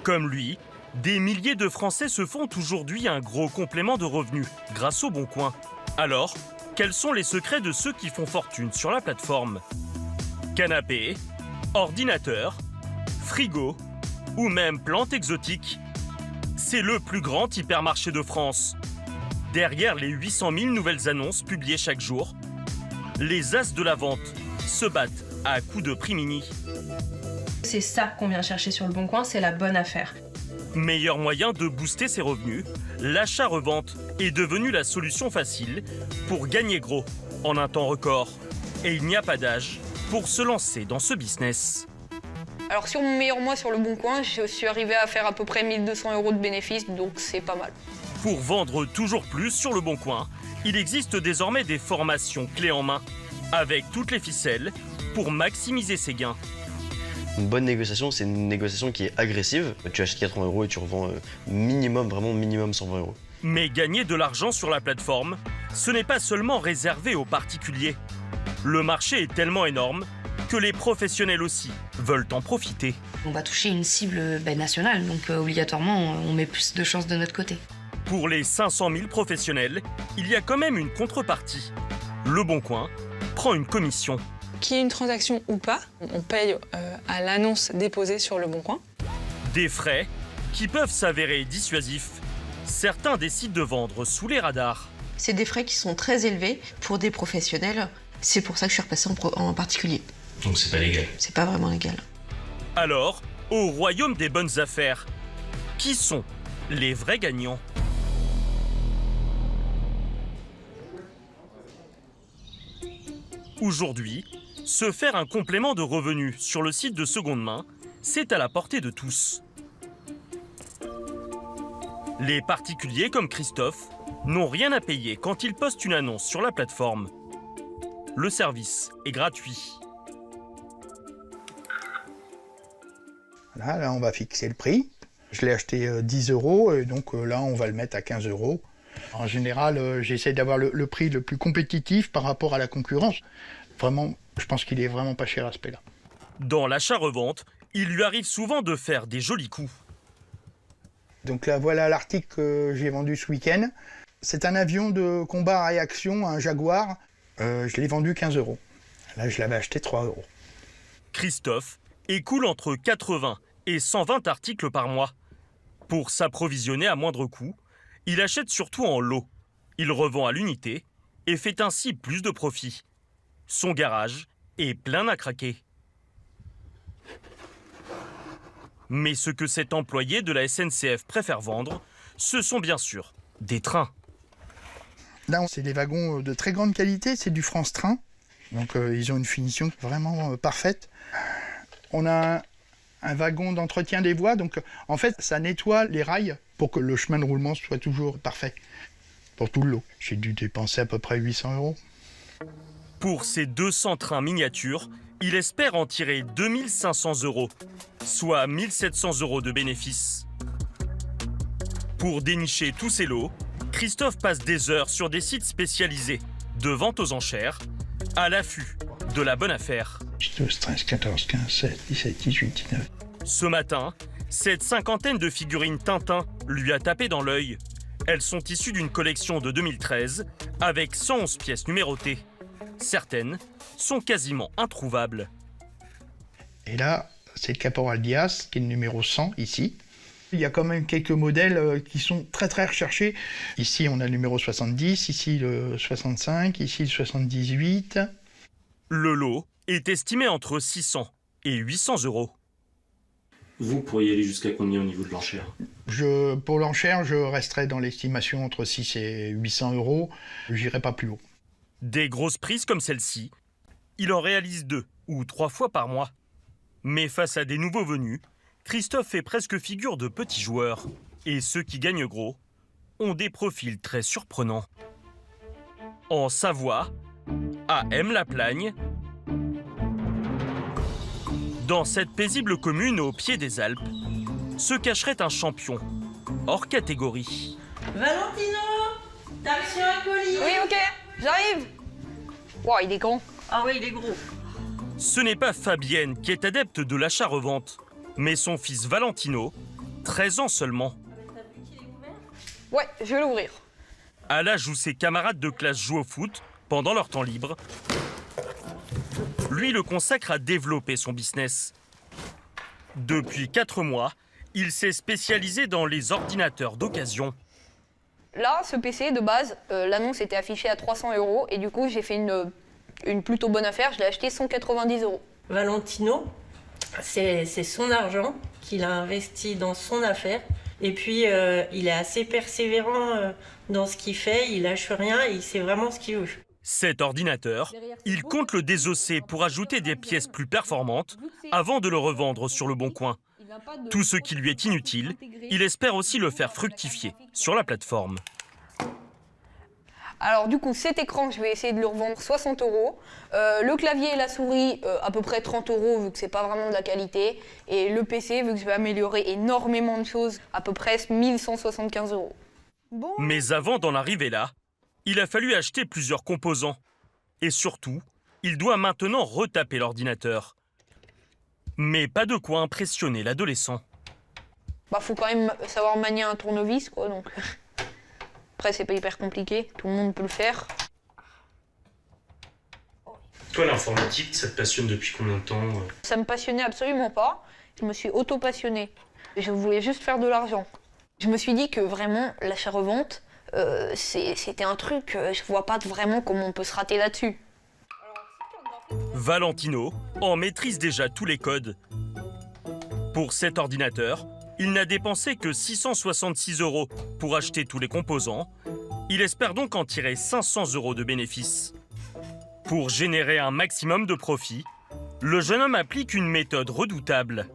Comme lui, des milliers de Français se font aujourd'hui un gros complément de revenus grâce au Bon Coin. Alors, quels sont les secrets de ceux qui font fortune sur la plateforme ? Canapé, ordinateur, frigo ou même plantes exotiques. C'est le plus grand hypermarché de France. Derrière les 800 000 nouvelles annonces publiées chaque jour, les as de la vente se battent à coups de prix mini. C'est ça qu'on vient chercher sur Le Bon Coin, c'est la bonne affaire. Meilleur moyen de booster ses revenus, l'achat-revente est devenu la solution facile pour gagner gros en un temps record. Et il n'y a pas d'âge pour se lancer dans ce business. Alors sur mon meilleur mois sur Le Bon Coin, je suis arrivé à faire à peu près 1 200 € de bénéfices, donc c'est pas mal. Pour vendre toujours plus sur Le Bon Coin, il existe désormais des formations clés en main, avec toutes les ficelles pour maximiser ses gains. Une bonne négociation, c'est une négociation qui est agressive. Tu achètes 80 € et tu revends minimum, vraiment minimum 120 €. Mais gagner de l'argent sur la plateforme, ce n'est pas seulement réservé aux particuliers. Le marché est tellement énorme que les professionnels aussi veulent en profiter. On va toucher une cible nationale, donc obligatoirement, on met plus de chances de notre côté. Pour les 500 000 professionnels, il y a quand même une contrepartie. Le Bon Coin prend une commission. Qu'il y ait une transaction ou pas, on paye à l'annonce déposée sur Le Bon Coin. Des frais qui peuvent s'avérer dissuasifs. Certains décident de vendre sous les radars. C'est des frais qui sont très élevés pour des professionnels. C'est pour ça que je suis repassée en particulier. Donc c'est pas légal. C'est pas vraiment légal. Alors, au royaume des bonnes affaires, qui sont les vrais gagnants ? Aujourd'hui, se faire un complément de revenus sur le site de seconde main, c'est à la portée de tous. Les particuliers comme Christophe n'ont rien à payer quand ils postent une annonce sur la plateforme. Le service est gratuit. Là, on va fixer le prix. Je l'ai acheté 10 € et donc là, on va le mettre à 15 €. En général, j'essaie d'avoir le prix le plus compétitif par rapport à la concurrence. Vraiment, je pense qu'il est vraiment pas cher à ce prix-là. Dans l'achat-revente, il lui arrive souvent de faire des jolis coups. Donc là, voilà l'article que j'ai vendu ce week-end. C'est un avion de combat à réaction, un Jaguar. Je l'ai vendu 15 €. Là, je l'avais acheté 3 €. Christophe écoule entre 80 et 120 articles par mois. Pour s'approvisionner à moindre coût, il achète surtout en lot. Il revend à l'unité et fait ainsi plus de profit. Son garage est plein à craquer. Mais ce que cet employé de la SNCF préfère vendre, ce sont bien sûr des trains. Là, c'est des wagons de très grande qualité, c'est du France Train. Donc ils ont une finition vraiment parfaite. On a un wagon d'entretien des voies, donc en fait ça nettoie les rails pour que le chemin de roulement soit toujours parfait pour tout le lot. J'ai dû dépenser à peu près 800 €. Pour ces 200 trains miniatures, il espère en tirer 2500 €, soit 1700 € de bénéfices. Pour dénicher tous ces lots, Christophe passe des heures sur des sites spécialisés, de vente aux enchères, à l'affût de la bonne affaire. 12, 13, 14, 15, 16, 17, 18, 19. Ce matin, cette cinquantaine de figurines Tintin lui a tapé dans l'œil. Elles sont issues d'une collection de 2013 avec 111 pièces numérotées. Certaines sont quasiment introuvables. Et là, c'est le Caporal Diaz, qui est le numéro 100 ici. Il y a quand même quelques modèles qui sont très très recherchés. Ici, on a le numéro 70, ici le 65, ici le 78. Le lot est estimé entre 600 et 800 €. Vous pourriez aller jusqu'à combien au niveau de l'enchère? Pour l'enchère, je resterai dans l'estimation entre 6 et 800 €. Je n'irai pas plus haut. Des grosses prises comme celle-ci, il en réalise 2 ou 3 fois par mois. Mais face à des nouveaux venus, Christophe fait presque figure de petit joueur. Et ceux qui gagnent gros ont des profils très surprenants. En Savoie, à M-la-Plagne, dans cette paisible commune au pied des Alpes, se cacherait un champion, hors catégorie. Valentino, t'as reçu un colis? Oui, ok, j'arrive. Wow, il est grand. Ah oui, il est gros. Ce n'est pas Fabienne qui est adepte de l'achat-revente, mais son fils Valentino, 13 ans seulement. Ouais, je vais l'ouvrir. À l'âge où ses camarades de classe jouent au foot, pendant leur temps libre, lui le consacre à développer son business. Depuis 4 mois, il s'est spécialisé dans les ordinateurs d'occasion. Là, ce PC, de base, l'annonce était affichée à 300 € et du coup, j'ai fait une plutôt bonne affaire. Je l'ai acheté 190 €. Valentino, c'est son argent qu'il a investi dans son affaire. Et puis, il est assez persévérant dans ce qu'il fait. Il lâche rien et il sait vraiment ce qu'il veut. Cet ordinateur, il compte le désosser pour ajouter des pièces plus performantes avant de le revendre sur le bon coin. Tout ce qui lui est inutile, il espère aussi le faire fructifier sur la plateforme. Alors du coup, cet écran, je vais essayer de le revendre 60 €. Le clavier et la souris, à peu près 30 € vu que c'est pas vraiment de la qualité. Et le PC, vu que je vais améliorer énormément de choses, à peu près 1175 €. Mais avant d'en arriver là, il a fallu acheter plusieurs composants. Et surtout, il doit maintenant retaper l'ordinateur. Mais pas de quoi impressionner l'adolescent. Bah, faut quand même savoir manier un tournevis, quoi, donc... Après, c'est pas hyper compliqué, tout le monde peut le faire. Toi, l'informatique, ça te passionne depuis combien de temps? Ça me passionnait absolument pas. Je me suis auto-passionnée. Je voulais juste faire de l'argent. Je me suis dit que vraiment, l'achat-revente, c'était un truc, je vois pas vraiment comment on peut se rater là-dessus. Valentino en maîtrise déjà tous les codes. Pour cet ordinateur, il n'a dépensé que 666 € pour acheter tous les composants. Il espère donc en tirer 500 € de bénéfices. Pour générer un maximum de profit, le jeune homme applique une méthode redoutable.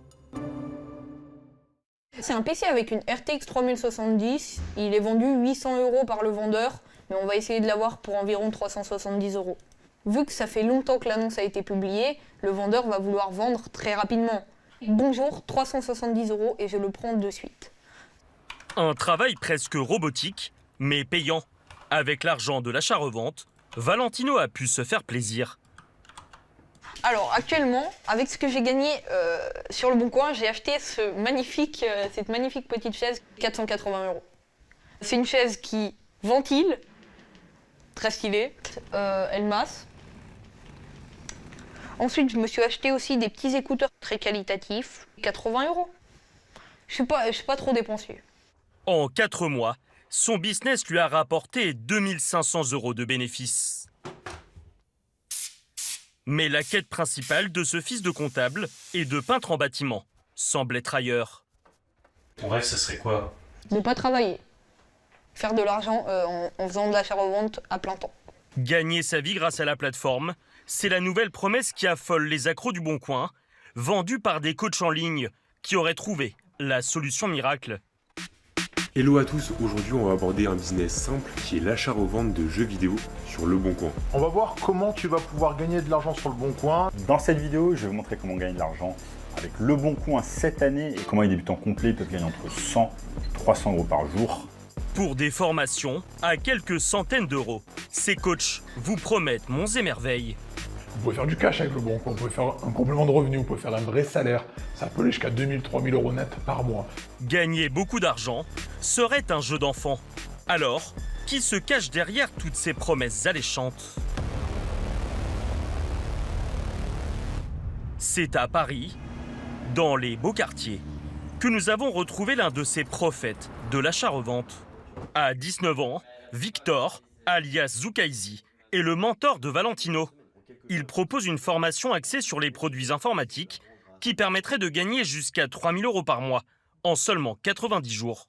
C'est un PC avec une RTX 3070. Il est vendu 800 € par le vendeur, mais on va essayer de l'avoir pour environ 370 €. Vu que ça fait longtemps que l'annonce a été publiée, le vendeur va vouloir vendre très rapidement. Bonjour, 370 € et je le prends de suite. Un travail presque robotique, mais payant. Avec l'argent de l'achat-revente, Valentino a pu se faire plaisir. Alors actuellement, avec ce que j'ai gagné sur le Bon Coin, j'ai acheté cette magnifique petite chaise, 480 €. C'est une chaise qui ventile, très stylée, elle masse. Ensuite, je me suis acheté aussi des petits écouteurs très qualitatifs, 80 €. Je suis pas trop dépensier. En 4 mois, son business lui a rapporté 2500 € de bénéfices. Mais la quête principale de ce fils de comptable et de peintre en bâtiment semble être ailleurs. Ton rêve, ça serait quoi? Ne pas travailler. Faire de l'argent en faisant de l'achat-revente à plein temps. Gagner sa vie grâce à la plateforme, c'est la nouvelle promesse qui affole les accros du Bon Coin, vendue par des coachs en ligne qui auraient trouvé la solution miracle. Hello à tous, aujourd'hui on va aborder un business simple qui est l'achat-revente de jeux vidéo sur Le Bon Coin. On va voir comment tu vas pouvoir gagner de l'argent sur Le Bon Coin. Dans cette vidéo, je vais vous montrer comment gagner de l'argent avec Le Bon Coin cette année et comment les débutants complets peuvent gagner entre 100 et 300 € par jour. Pour des formations à quelques centaines d'euros, ces coachs vous promettent monts et merveilles. Vous pouvez faire du cash avec Le Bon Coin, vous pouvez faire un complément de revenu, vous pouvez faire un vrai salaire. Ça peut aller jusqu'à 2000, 3000 € net par mois. Gagner beaucoup d'argent serait un jeu d'enfant. Alors, qui se cache derrière toutes ces promesses alléchantes? C'est à Paris, dans les beaux quartiers, que nous avons retrouvé l'un de ces prophètes de l'achat-revente. À 19 ans, Victor, alias Zoukaizi, est le mentor de Valentino. Il propose une formation axée sur les produits informatiques qui permettrait de gagner jusqu'à 3000 € par mois en seulement 90 jours.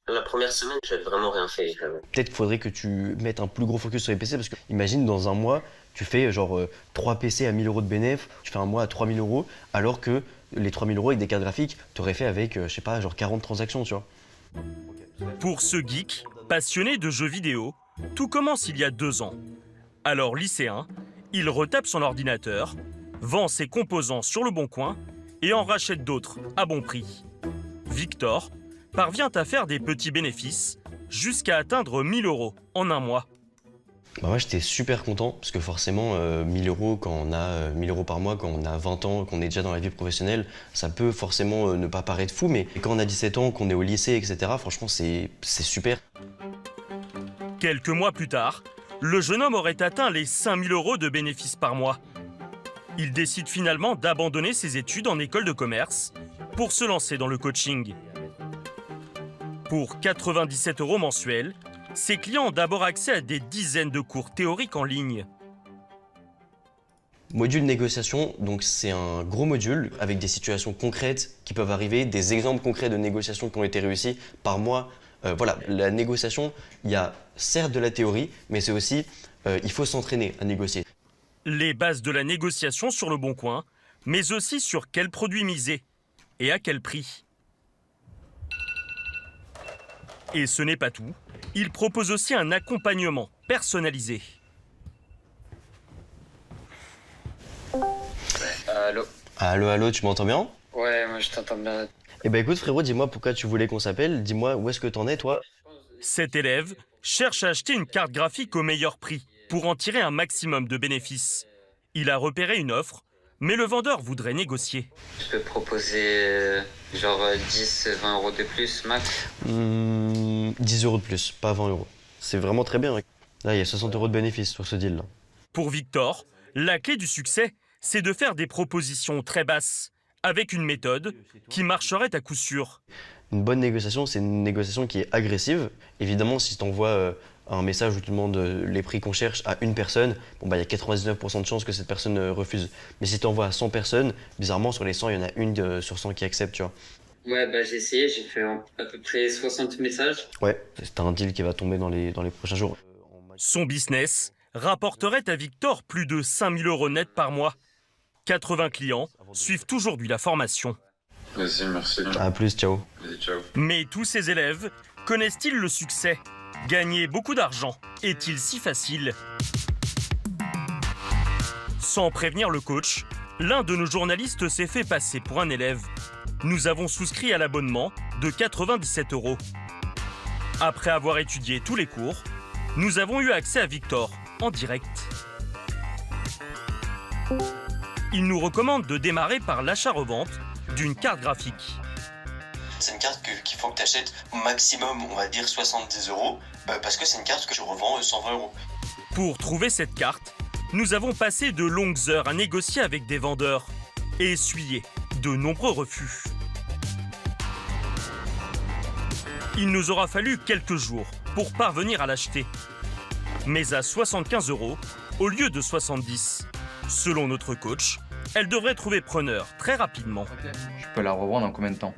La première semaine, j'avais vraiment rien fait. Peut-être qu'il faudrait que tu mettes un plus gros focus sur les PC parce que imagine dans un mois, tu fais genre 3 PC à 1000 € de bénéf, tu fais un mois à 3000 € alors que les 3000 € avec des cartes graphiques, tu aurais fait avec, je sais pas, genre 40 transactions, tu vois. Pour ce geek, passionné de jeux vidéo, tout commence il y a 2 ans. Alors lycéen, il retape son ordinateur, vend ses composants sur Le Bon Coin et en rachète d'autres à bon prix. Victor parvient à faire des petits bénéfices jusqu'à atteindre 1000 € en un mois. Bah moi j'étais super content parce que forcément 1000 € quand on a 1000 € par mois, quand on a 20 ans, qu'on est déjà dans la vie professionnelle, ça peut forcément ne pas paraître fou, mais quand on a 17 ans, qu'on est au lycée, etc., franchement c'est super. Quelques mois plus tard, le jeune homme aurait atteint les 5000 € de bénéfices par mois. Il décide finalement d'abandonner ses études en école de commerce pour se lancer dans le coaching. Pour 97 € mensuels, ses clients ont d'abord accès à des dizaines de cours théoriques en ligne. Module négociation, donc c'est un gros module avec des situations concrètes qui peuvent arriver, des exemples concrets de négociations qui ont été réussies par mois. Voilà, la négociation, il y a certes de la théorie, mais c'est aussi, il faut s'entraîner à négocier. Les bases de la négociation sur Le Bon Coin, mais aussi sur quel produit miser et à quel prix. Et ce n'est pas tout, il propose aussi un accompagnement personnalisé. Allô. Allô, tu m'entends bien? Ouais, moi je t'entends bien. Eh ben écoute frérot, dis-moi pourquoi tu voulais qu'on s'appelle, dis-moi où est-ce que t'en es toi? Cet élève cherche à acheter une carte graphique au meilleur prix pour en tirer un maximum de bénéfices. Il a repéré une offre, mais le vendeur voudrait négocier. Je peux proposer genre 10, 20 € de plus max. 10 € de plus, pas 20 €. C'est vraiment très bien. Là, il y a 60 € de bénéfices sur ce deal-là. Pour Victor, la clé du succès, c'est de faire des propositions très basses, avec une méthode qui marcherait à coup sûr. Une bonne négociation, c'est une négociation qui est agressive. Évidemment, si tu envoies un message où tu demandes les prix qu'on cherche à une personne, bon bah il y a 99% de chances que cette personne refuse. Mais si tu envoies à 100 personnes, bizarrement sur les 100, il y en a une sur 100 qui accepte, tu vois. Ouais, bah j'ai essayé, j'ai fait à peu près 60 messages. Ouais, c'est un deal qui va tomber dans les prochains jours. Son business rapporterait à Victor plus de 5000 € net par mois. 80 clients suivent aujourd'hui la formation. Vas-y, merci. À plus, ciao. Vas-y, ciao. Mais tous ces élèves connaissent-ils le succès? Gagner beaucoup d'argent est-il si facile? Sans prévenir le coach, L'un de nos journalistes s'est fait passer pour un élève. Nous avons souscrit à l'abonnement de 97 €. Après avoir étudié tous les cours, nous avons eu accès à Victor en direct. Il nous recommande de démarrer par l'achat-revente d'une carte graphique. C'est une carte qu'il faut que tu achètes maximum, on va dire 70 €, parce que c'est une carte que je revends 120 €. Pour trouver cette carte, nous avons passé de longues heures à négocier avec des vendeurs et essuyé de nombreux refus. Il nous aura fallu quelques jours pour parvenir à l'acheter. Mais à 75 € au lieu de 70. Selon notre coach, elle devrait trouver preneur très rapidement. Je peux la revendre en combien de temps?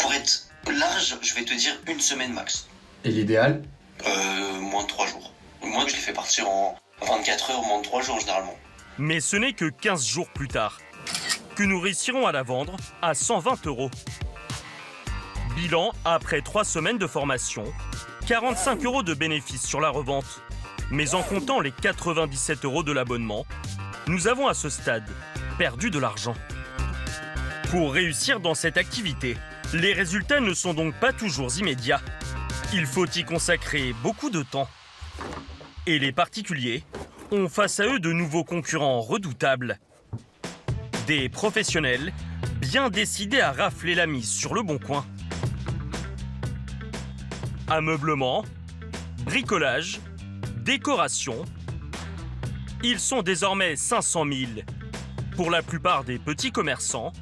Pour être large, je vais te dire 1 semaine max. Et l'idéal? Moins de 3 jours. Moi, je les fais partir en 24 heures, moins de 3 jours généralement. Mais ce n'est que 15 jours plus tard que nous réussirons à la vendre à 120 €. Bilan après 3 semaines de formation, 45 € de bénéfices sur la revente. Mais en comptant les 97 € de l'abonnement, nous avons à ce stade perdu de l'argent. Pour réussir dans cette activité, les résultats ne sont donc pas toujours immédiats. Il faut y consacrer beaucoup de temps. Et les particuliers ont face à eux de nouveaux concurrents redoutables. Des professionnels bien décidés à rafler la mise sur le bon coin. Ameublement, bricolage, décoration. Ils sont désormais 500 000. Pour la plupart des petits commerçants,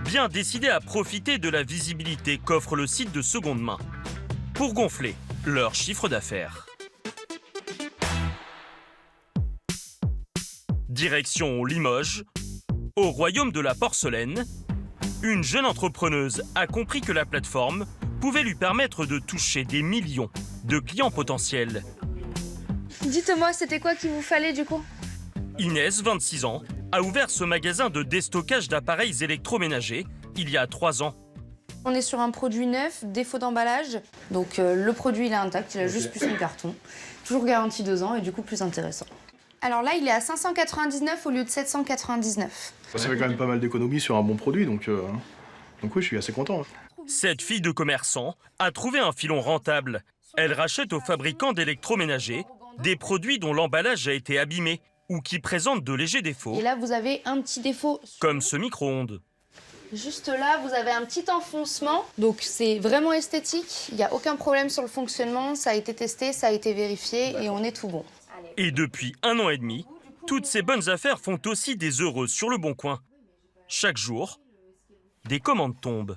bien décidés à profiter de la visibilité qu'offre le site de seconde main pour gonfler leur chiffre d'affaires. Direction Limoges, au royaume de la porcelaine, une jeune entrepreneuse a compris que la plateforme pouvait lui permettre de toucher des millions de clients potentiels. Dites-moi, c'était quoi qu'il vous fallait du coup? Inès, 26 ans, a ouvert ce magasin de déstockage d'appareils électroménagers il y a 3 ans. On est sur un produit neuf, défaut d'emballage. Donc le produit il est intact, il a juste plus son carton. Toujours garantie 2 ans et du coup plus intéressant. Alors là, il est à 599 au lieu de 799. Ça fait quand même pas mal d'économies sur un bon produit, donc oui, je suis assez content. Cette fille de commerçant a trouvé un filon rentable. Elle rachète aux fabricants d'électroménagers des produits dont l'emballage a été abîmé ou qui présentent de légers défauts. Et là, vous avez un petit défaut. Comme ce micro-ondes. Juste là, vous avez un petit enfoncement. Donc c'est vraiment esthétique. Il n'y a aucun problème sur le fonctionnement. Ça a été testé, ça a été vérifié et on est tout bon. Et depuis 1 an et demi, toutes ces bonnes affaires font aussi des heureux sur le bon coin. Chaque jour, des commandes tombent.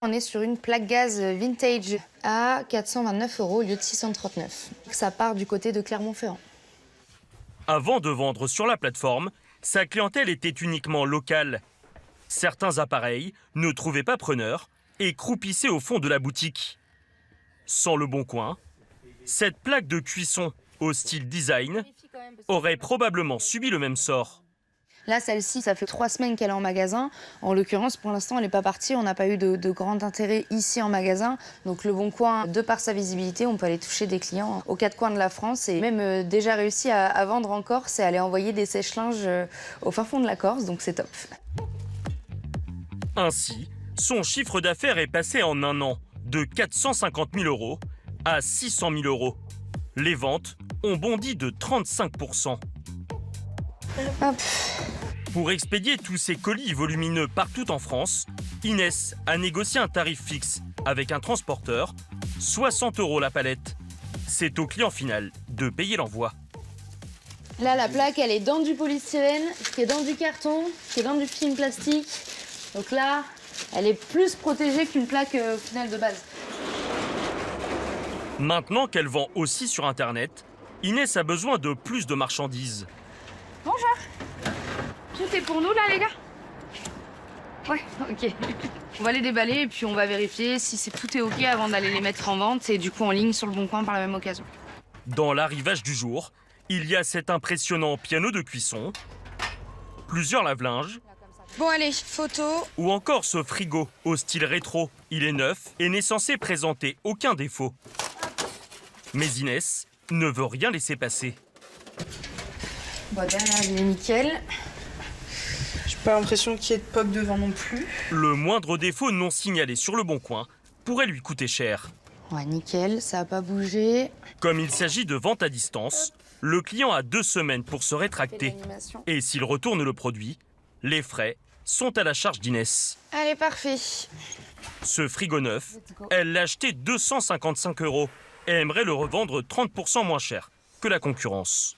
On est sur une plaque gaz vintage à 429 € au lieu de 639. Ça part du côté de Clermont-Ferrand. Avant de vendre sur la plateforme, sa clientèle était uniquement locale. Certains appareils ne trouvaient pas preneur et croupissaient au fond de la boutique. Sans le bon coin, cette plaque de cuisson au style design aurait probablement subi le même sort. Là, celle-ci, ça fait 3 semaines qu'elle est en magasin. En l'occurrence, pour l'instant, elle n'est pas partie. On n'a pas eu de grand intérêt ici en magasin. Donc le Bon Coin, de par sa visibilité, on peut aller toucher des clients aux 4 coins de la France et même déjà réussi à vendre en Corse et aller envoyer des sèche-linges au fin fond de la Corse. Donc c'est top. Ainsi, son chiffre d'affaires est passé en 1 an de 450 000 € à 600 000 €. Les ventes ont bondi de 35%. Hop. Pour expédier tous ces colis volumineux partout en France, Inès a négocié un tarif fixe avec un transporteur, 60 € la palette. C'est au client final de payer l'envoi. Là, la plaque, elle est dans du polystyrène, qui est dans du carton, qui est dans du film plastique. Donc là, elle est plus protégée qu'une plaque finale de base. Maintenant qu'elle vend aussi sur Internet, Inès a besoin de plus de marchandises. Bonjour. Tout est pour nous là, les gars? Ouais, ok. On va les déballer et puis on va vérifier si tout est ok avant d'aller les mettre en vente et du coup en ligne sur le Bon Coin par la même occasion. Dans l'arrivage du jour, il y a cet impressionnant piano de cuisson, plusieurs lave-linges. Bon allez, photo. Ou encore ce frigo au style rétro. Il est neuf et n'est censé présenter aucun défaut. Mais Inès ne veut rien laisser passer. Bon, derrière, il est nickel. Pas l'impression qu'il y ait de pop devant non plus. Le moindre défaut non signalé sur le Bon Coin pourrait lui coûter cher. Ouais, nickel, ça n'a pas bougé. Comme il s'agit de vente à distance, le client a 2 semaines pour se rétracter. Et s'il retourne le produit, les frais sont à la charge d'Inès. Allez, parfait. Ce frigo neuf, elle l'a acheté 255 € et aimerait le revendre 30% moins cher que la concurrence.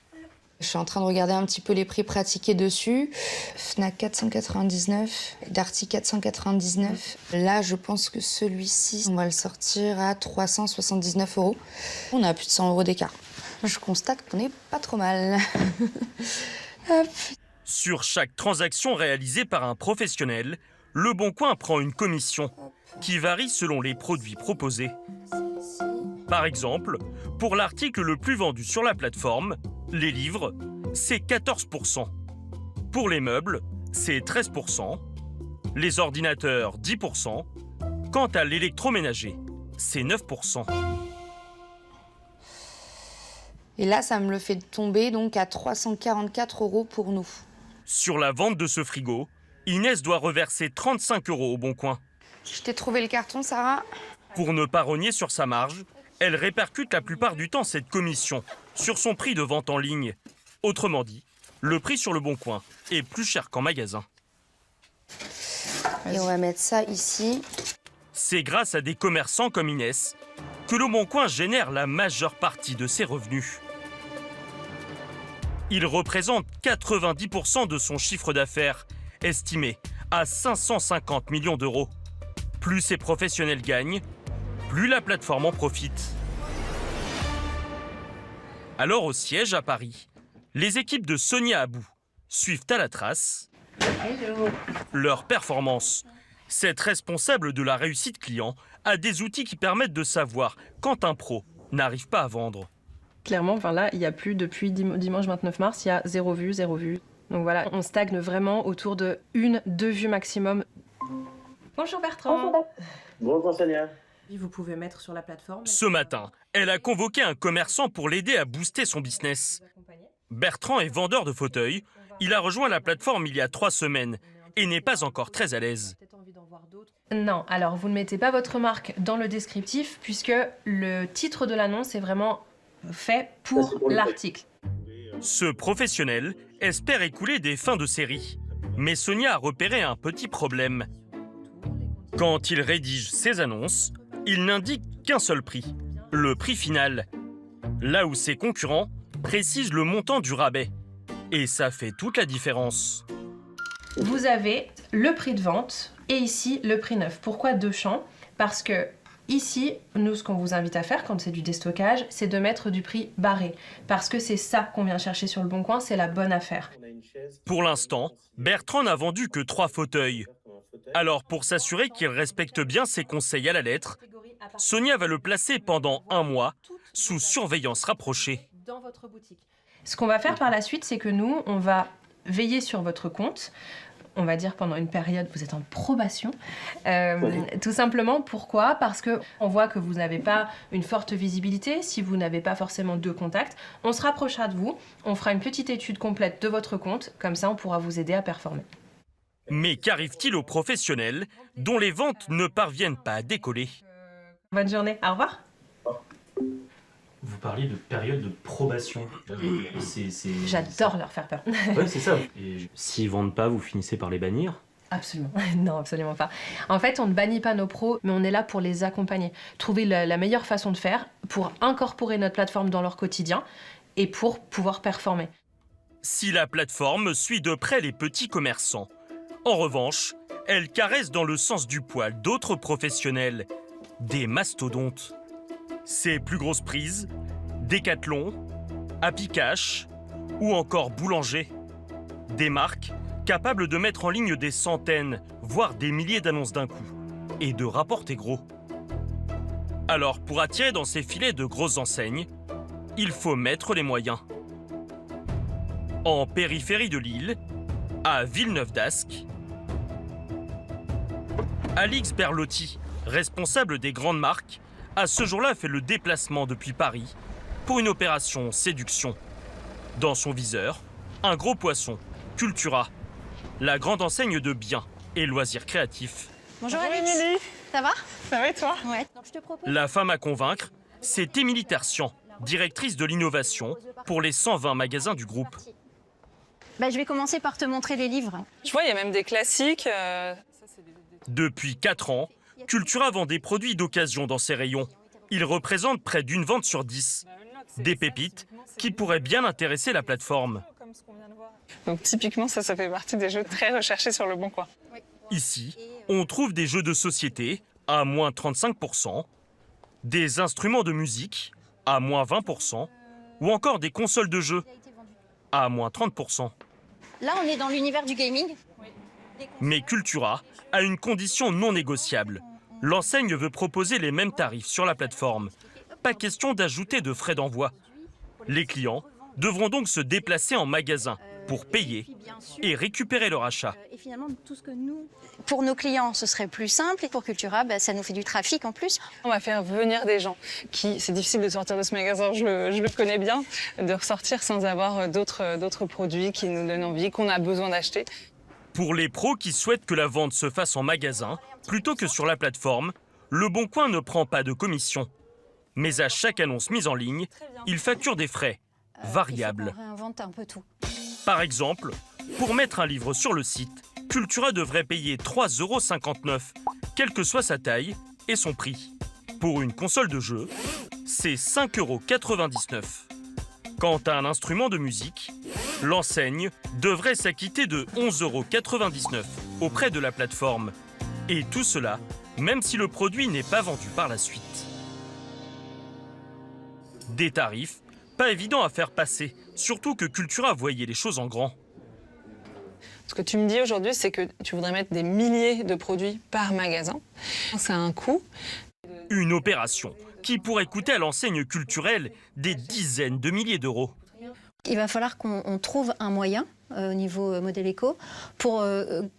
Je suis en train de regarder un petit peu les prix pratiqués dessus. Fnac 499, Darty 499. Là, je pense que celui-ci, on va le sortir à 379 €. On a plus de 100 € d'écart. Je constate qu'on est pas trop mal. Hop. Sur chaque transaction réalisée par un professionnel, Le Bon Coin prend une commission qui varie selon les produits proposés. Par exemple, pour l'article le plus vendu sur la plateforme, les livres, c'est 14%. Pour les meubles, c'est 13%. Les ordinateurs, 10%. Quant à l'électroménager, c'est 9%. Et là, ça me le fait tomber donc à 344 € pour nous. Sur la vente de ce frigo, Inès doit reverser 35 € au Bon Coin. Je t'ai trouvé le carton, Sarah. Pour ne pas rogner sur sa marge, elle répercute la plupart du temps cette commission sur son prix de vente en ligne. Autrement dit, le prix sur le Bon Coin est plus cher qu'en magasin. Et on va mettre ça ici. C'est grâce à des commerçants comme Inès que le Bon Coin génère la majeure partie de ses revenus. Il représente 90% de son chiffre d'affaires, estimé à 550 millions d'euros. Plus ces professionnels gagnent, plus la plateforme en profite. Alors au siège à Paris, les équipes de Sonia Abou suivent à la trace leur performance. Cette responsable de la réussite client a des outils qui permettent de savoir quand un pro n'arrive pas à vendre. Clairement, enfin là, il n'y a plus, depuis dimanche 29 mars, il y a 0 vue, 0 vue. Donc voilà, on stagne vraiment autour de 1-2 vues maximum. Bonjour Bertrand. Bonjour Sonia. Vous pouvez mettre sur la plateforme. Ce matin, elle a convoqué un commerçant pour l'aider à booster son business. Bertrand est vendeur de fauteuils. Il a rejoint la plateforme il y a 3 semaines et n'est pas encore très à l'aise. Non, alors vous ne mettez pas votre marque dans le descriptif puisque le titre de l'annonce est vraiment fait pour l'article. Ce professionnel espère écouler des fins de série. Mais Sonia a repéré un petit problème. Quand il rédige ses annonces, il n'indique qu'un seul prix, le prix final. Là où ses concurrents précisent le montant du rabais. Et ça fait toute la différence. Vous avez le prix de vente et ici le prix neuf. Pourquoi 2 champs? Parce que ici, nous, ce qu'on vous invite à faire quand c'est du déstockage, c'est de mettre du prix barré. Parce que c'est ça qu'on vient chercher sur le Bon Coin, c'est la bonne affaire. Pour l'instant, Bertrand n'a vendu que 3 fauteuils. Alors, pour s'assurer qu'il respecte bien ses conseils à la lettre, Sonia va le placer pendant 1 mois sous surveillance rapprochée. Dans votre boutique. Ce qu'on va faire par la suite, c'est que nous, on va veiller sur votre compte. On va dire pendant une période, vous êtes en probation. Tout simplement, pourquoi? Parce qu'on voit que vous n'avez pas une forte visibilité, si vous n'avez pas forcément de contacts. On se rapprochera de vous, on fera une petite étude complète de votre compte, comme ça on pourra vous aider à performer. Mais qu'arrive-t-il aux professionnels dont les ventes ne parviennent pas à décoller? Bonne journée, au revoir. Vous parliez de période de probation. J'adore leur faire peur. Ouais, c'est ça. Et s'ils vendent pas, vous finissez par les bannir? Absolument. Non, absolument pas. En fait, on ne bannit pas nos pros, mais on est là pour les accompagner. Trouver la meilleure façon de faire pour incorporer notre plateforme dans leur quotidien et pour pouvoir performer. Si la plateforme suit de près les petits commerçants, en revanche, elle caresse dans le sens du poil d'autres professionnels, des mastodontes. Ses plus grosses prises, Decathlon, Happy Cash ou encore Boulanger. Des marques capables de mettre en ligne des centaines, voire des milliers d'annonces d'un coup et de rapporter gros. Alors pour attirer dans ces filets de grosses enseignes, il faut mettre les moyens. En périphérie de Lille, à Villeneuve-d'Ascq, Alix Berlotti, responsable des grandes marques, a ce jour-là fait le déplacement depuis Paris pour une opération séduction. Dans son viseur, un gros poisson, Cultura, la grande enseigne de biens et loisirs créatifs. Bonjour Émilie. Ça va? Ça va et toi? Ouais. Donc, je te propose... La femme à convaincre, c'est Émilie Tertian, directrice de l'innovation pour les 120 magasins du groupe. Bah, je vais commencer par te montrer les livres. Je vois, il y a même des classiques. Depuis 4 ans, Cultura vend des produits d'occasion dans ses rayons. Ils représentent près d'une vente sur 10. Des pépites qui pourraient bien intéresser la plateforme. Donc typiquement, ça fait partie des jeux très recherchés sur Le Bon Coin. Ici, on trouve des jeux de société à moins 35%, des instruments de musique à moins 20%, ou encore des consoles de jeux à moins 30%. Là, on est dans l'univers du gaming. Mais Cultura a une condition non négociable. L'enseigne veut proposer les mêmes tarifs sur la plateforme. Pas question d'ajouter de frais d'envoi. Les clients devront donc se déplacer en magasin pour payer et récupérer leur achat. Et finalement, tout ce que nous... Pour nos clients, ce serait plus simple. Et pour Cultura, ça nous fait du trafic en plus. On va faire venir des gens qui... C'est difficile de sortir de ce magasin, je le connais bien, de ressortir sans avoir d'autres produits qui nous donnent envie, qu'on a besoin d'acheter. Pour les pros qui souhaitent que la vente se fasse en magasin, plutôt que sur la plateforme, Le Bon Coin ne prend pas de commission. Mais à chaque annonce mise en ligne, il facture des frais variables. On réinvente un peu tout. Par exemple, pour mettre un livre sur le site, Cultura devrait payer 3,59 €, quelle que soit sa taille et son prix. Pour une console de jeu, c'est 5,99 €. Quant à un instrument de musique, l'enseigne devrait s'acquitter de 11,99 € auprès de la plateforme. Et tout cela, même si le produit n'est pas vendu par la suite. Des tarifs pas évidents à faire passer, surtout que Cultura voyait les choses en grand. Ce que tu me dis aujourd'hui, c'est que tu voudrais mettre des milliers de produits par magasin. Ça a un coût. Une opération qui pourrait coûter à l'enseigne culturelle des dizaines de milliers d'euros. Il va falloir qu'on trouve un moyen au niveau modèle éco pour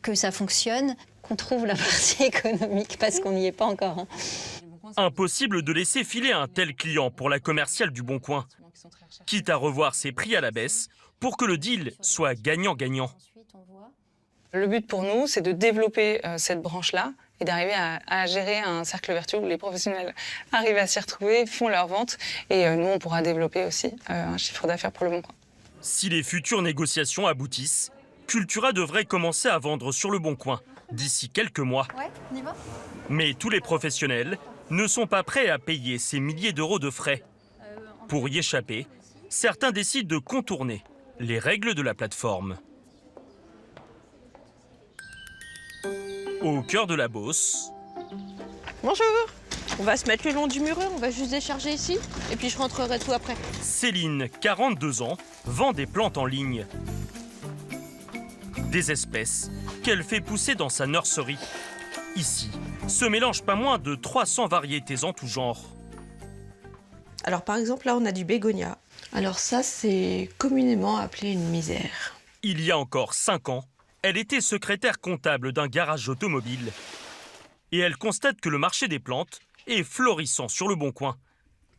que ça fonctionne, qu'on trouve la partie économique parce qu'on n'y est pas encore. Impossible de laisser filer un tel client pour la commerciale du Bon Coin, quitte à revoir ses prix à la baisse pour que le deal soit gagnant-gagnant. Le but pour nous, c'est de développer cette branche-là et d'arriver à gérer un cercle vertueux où les professionnels arrivent à s'y retrouver, font leurs ventes et nous, on pourra développer aussi un chiffre d'affaires pour Le Bon Coin. Si les futures négociations aboutissent, Cultura devrait commencer à vendre sur Le Bon Coin d'ici quelques mois. Ouais, on y va. Mais tous les professionnels ne sont pas prêts à payer ces milliers d'euros de frais. Pour y échapper, certains décident de contourner les règles de la plateforme. Au cœur de la Beauce. Bonjour. On va se mettre le long du mur, on va juste décharger ici, et puis je rentrerai tout après. Céline, 42 ans, vend des plantes en ligne. Des espèces qu'elle fait pousser dans sa nurserie. Ici, se mélangent pas moins de 300 variétés en tout genre. Alors par exemple, là on a du bégonia. Alors ça, c'est communément appelé une misère. Il y a encore 5 ans, elle était secrétaire comptable d'un garage automobile. Et elle constate que le marché des plantes est florissant sur Le Bon Coin.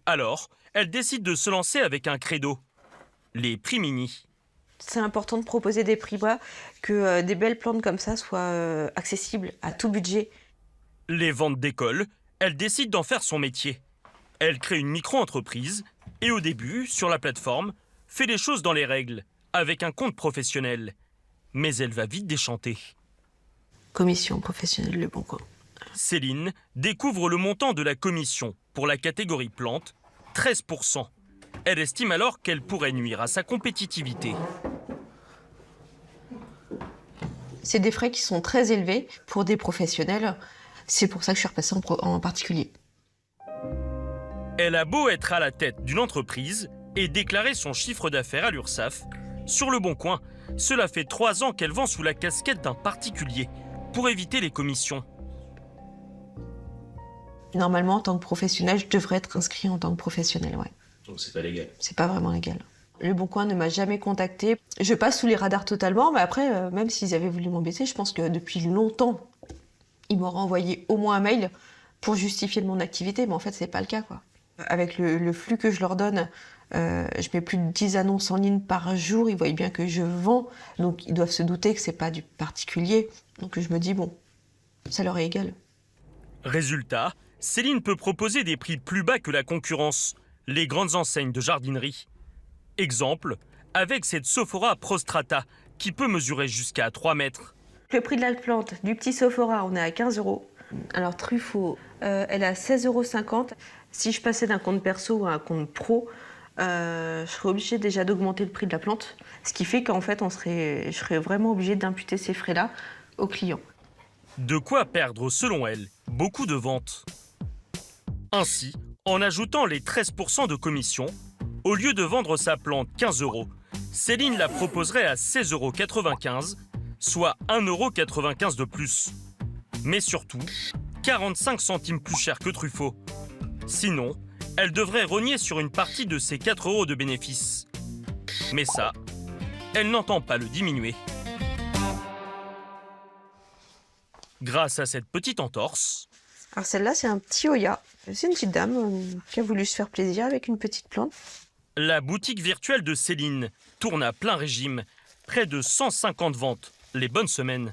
Alors, elle décide de se lancer avec un credo, les prix mini. C'est important de proposer des prix bas, que des belles plantes comme ça soient accessibles à tout budget. Les ventes d'école, elle décide d'en faire son métier. Elle crée une micro-entreprise et au début, sur la plateforme, fait les choses dans les règles, avec un compte professionnel. Mais elle va vite déchanter. Commission professionnelle Le Bon Coin. Céline découvre le montant de la commission pour la catégorie plantes, 13%. Elle estime alors qu'elle pourrait nuire à sa compétitivité. C'est des frais qui sont très élevés pour des professionnels. C'est pour ça que je suis repassée en particulier. Elle a beau être à la tête d'une entreprise et déclarer son chiffre d'affaires à l'URSSAF, sur Le Bon Coin, cela fait 3 ans qu'elle vend sous la casquette d'un particulier pour éviter les commissions. Normalement, en tant que professionnel, je devrais être inscrit en tant que professionnel, ouais. Donc c'est pas légal. C'est pas vraiment légal. Le Bon Coin ne m'a jamais contacté. Je passe sous les radars totalement, mais après, même s'ils avaient voulu m'embêter, je pense que depuis longtemps, ils m'auraient envoyé au moins un mail pour justifier de mon activité, mais en fait, c'est pas le cas, quoi. Avec le flux que je leur donne Je mets plus de 10 annonces en ligne par jour. Ils voient bien que je vends. Donc, ils doivent se douter que c'est pas du particulier. Donc, je me dis, bon, ça leur est égal. Résultat, Céline peut proposer des prix plus bas que la concurrence, les grandes enseignes de jardinerie. Exemple, avec cette Sophora Prostrata, qui peut mesurer jusqu'à 3 mètres. Le prix de la plante du petit Sophora, on est à 15 €. Alors Truffaut, elle est à 16,50 €. Si je passais d'un compte perso à un compte pro, je serais obligée déjà d'augmenter le prix de la plante. Ce qui fait qu'en fait, je serais vraiment obligée d'imputer ces frais-là aux clients. De quoi perdre, selon elle, beaucoup de ventes. Ainsi, en ajoutant les 13% de commission, au lieu de vendre sa plante 15 €, Céline la proposerait à 16,95 €, soit 1,95 € de plus. Mais surtout, 45 centimes plus cher que Truffaut. Sinon, elle devrait rogner sur une partie de ses 4 € de bénéfices. Mais ça, elle n'entend pas le diminuer. Grâce à cette petite entorse... Alors celle-là, c'est un petit Oya. C'est une petite dame qui a voulu se faire plaisir avec une petite plante. La boutique virtuelle de Céline tourne à plein régime. Près de 150 ventes, les bonnes semaines.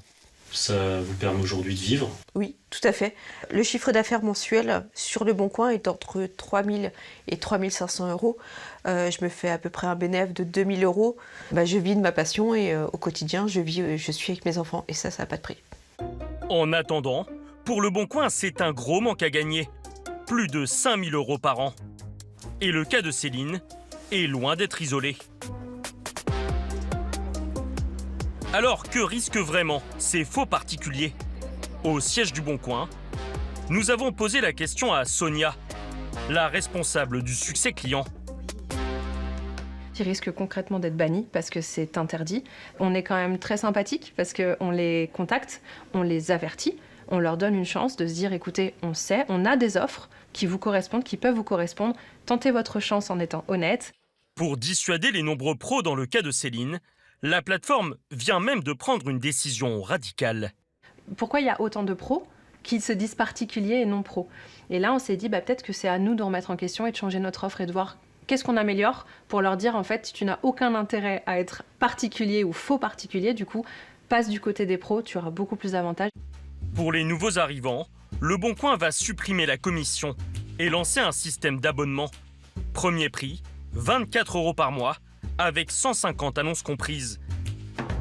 Ça vous permet aujourd'hui de vivre? Oui, tout à fait. Le chiffre d'affaires mensuel sur Le Bon Coin est entre 3 000 et 3 500 €. Je me fais à peu près un bénéfice de 2 000 €. Je vis de ma passion et au quotidien, je suis avec mes enfants. Et ça n'a pas de prix. En attendant, pour Le Bon Coin, c'est un gros manque à gagner. Plus de 5 000 € par an. Et le cas de Céline est loin d'être isolé. Alors que risquent vraiment ces faux particuliers? Au siège du Bon Coin, nous avons posé la question à Sonia, la responsable du succès client. Qui risquent concrètement d'être bannis parce que c'est interdit. On est quand même très sympathique parce qu'on les contacte, on les avertit, on leur donne une chance de se dire écoutez, on sait, on a des offres qui vous correspondent, qui peuvent vous correspondre, tentez votre chance en étant honnête. Pour dissuader les nombreux pros dans le cas de Céline, la plateforme vient même de prendre une décision radicale. Pourquoi il y a autant de pros qui se disent particuliers et non pros? Et là, on s'est dit peut-être que c'est à nous de remettre en question et de changer notre offre et de voir qu'est-ce qu'on améliore pour leur dire en fait tu n'as aucun intérêt à être particulier ou faux particulier, du coup passe du côté des pros, tu auras beaucoup plus d'avantages. Pour les nouveaux arrivants, Le Bon Coin va supprimer la commission et lancer un système d'abonnement. Premier prix, 24 € par mois, avec 150 annonces comprises.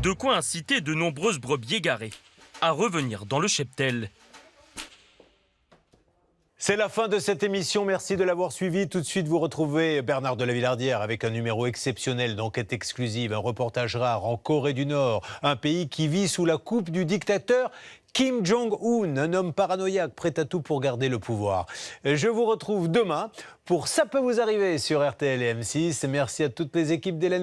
De quoi inciter de nombreuses brebis égarées à revenir dans le cheptel. C'est la fin de cette émission, merci de l'avoir suivi. Tout de suite, vous retrouvez Bernard de la Villardière avec un numéro exceptionnel d'enquête exclusive, un reportage rare en Corée du Nord, un pays qui vit sous la coupe du dictateur Kim Jong-un, un homme paranoïaque prêt à tout pour garder le pouvoir. Je vous retrouve demain pour Ça peut vous arriver sur RTL et M6. Merci à toutes les équipes d'Hélène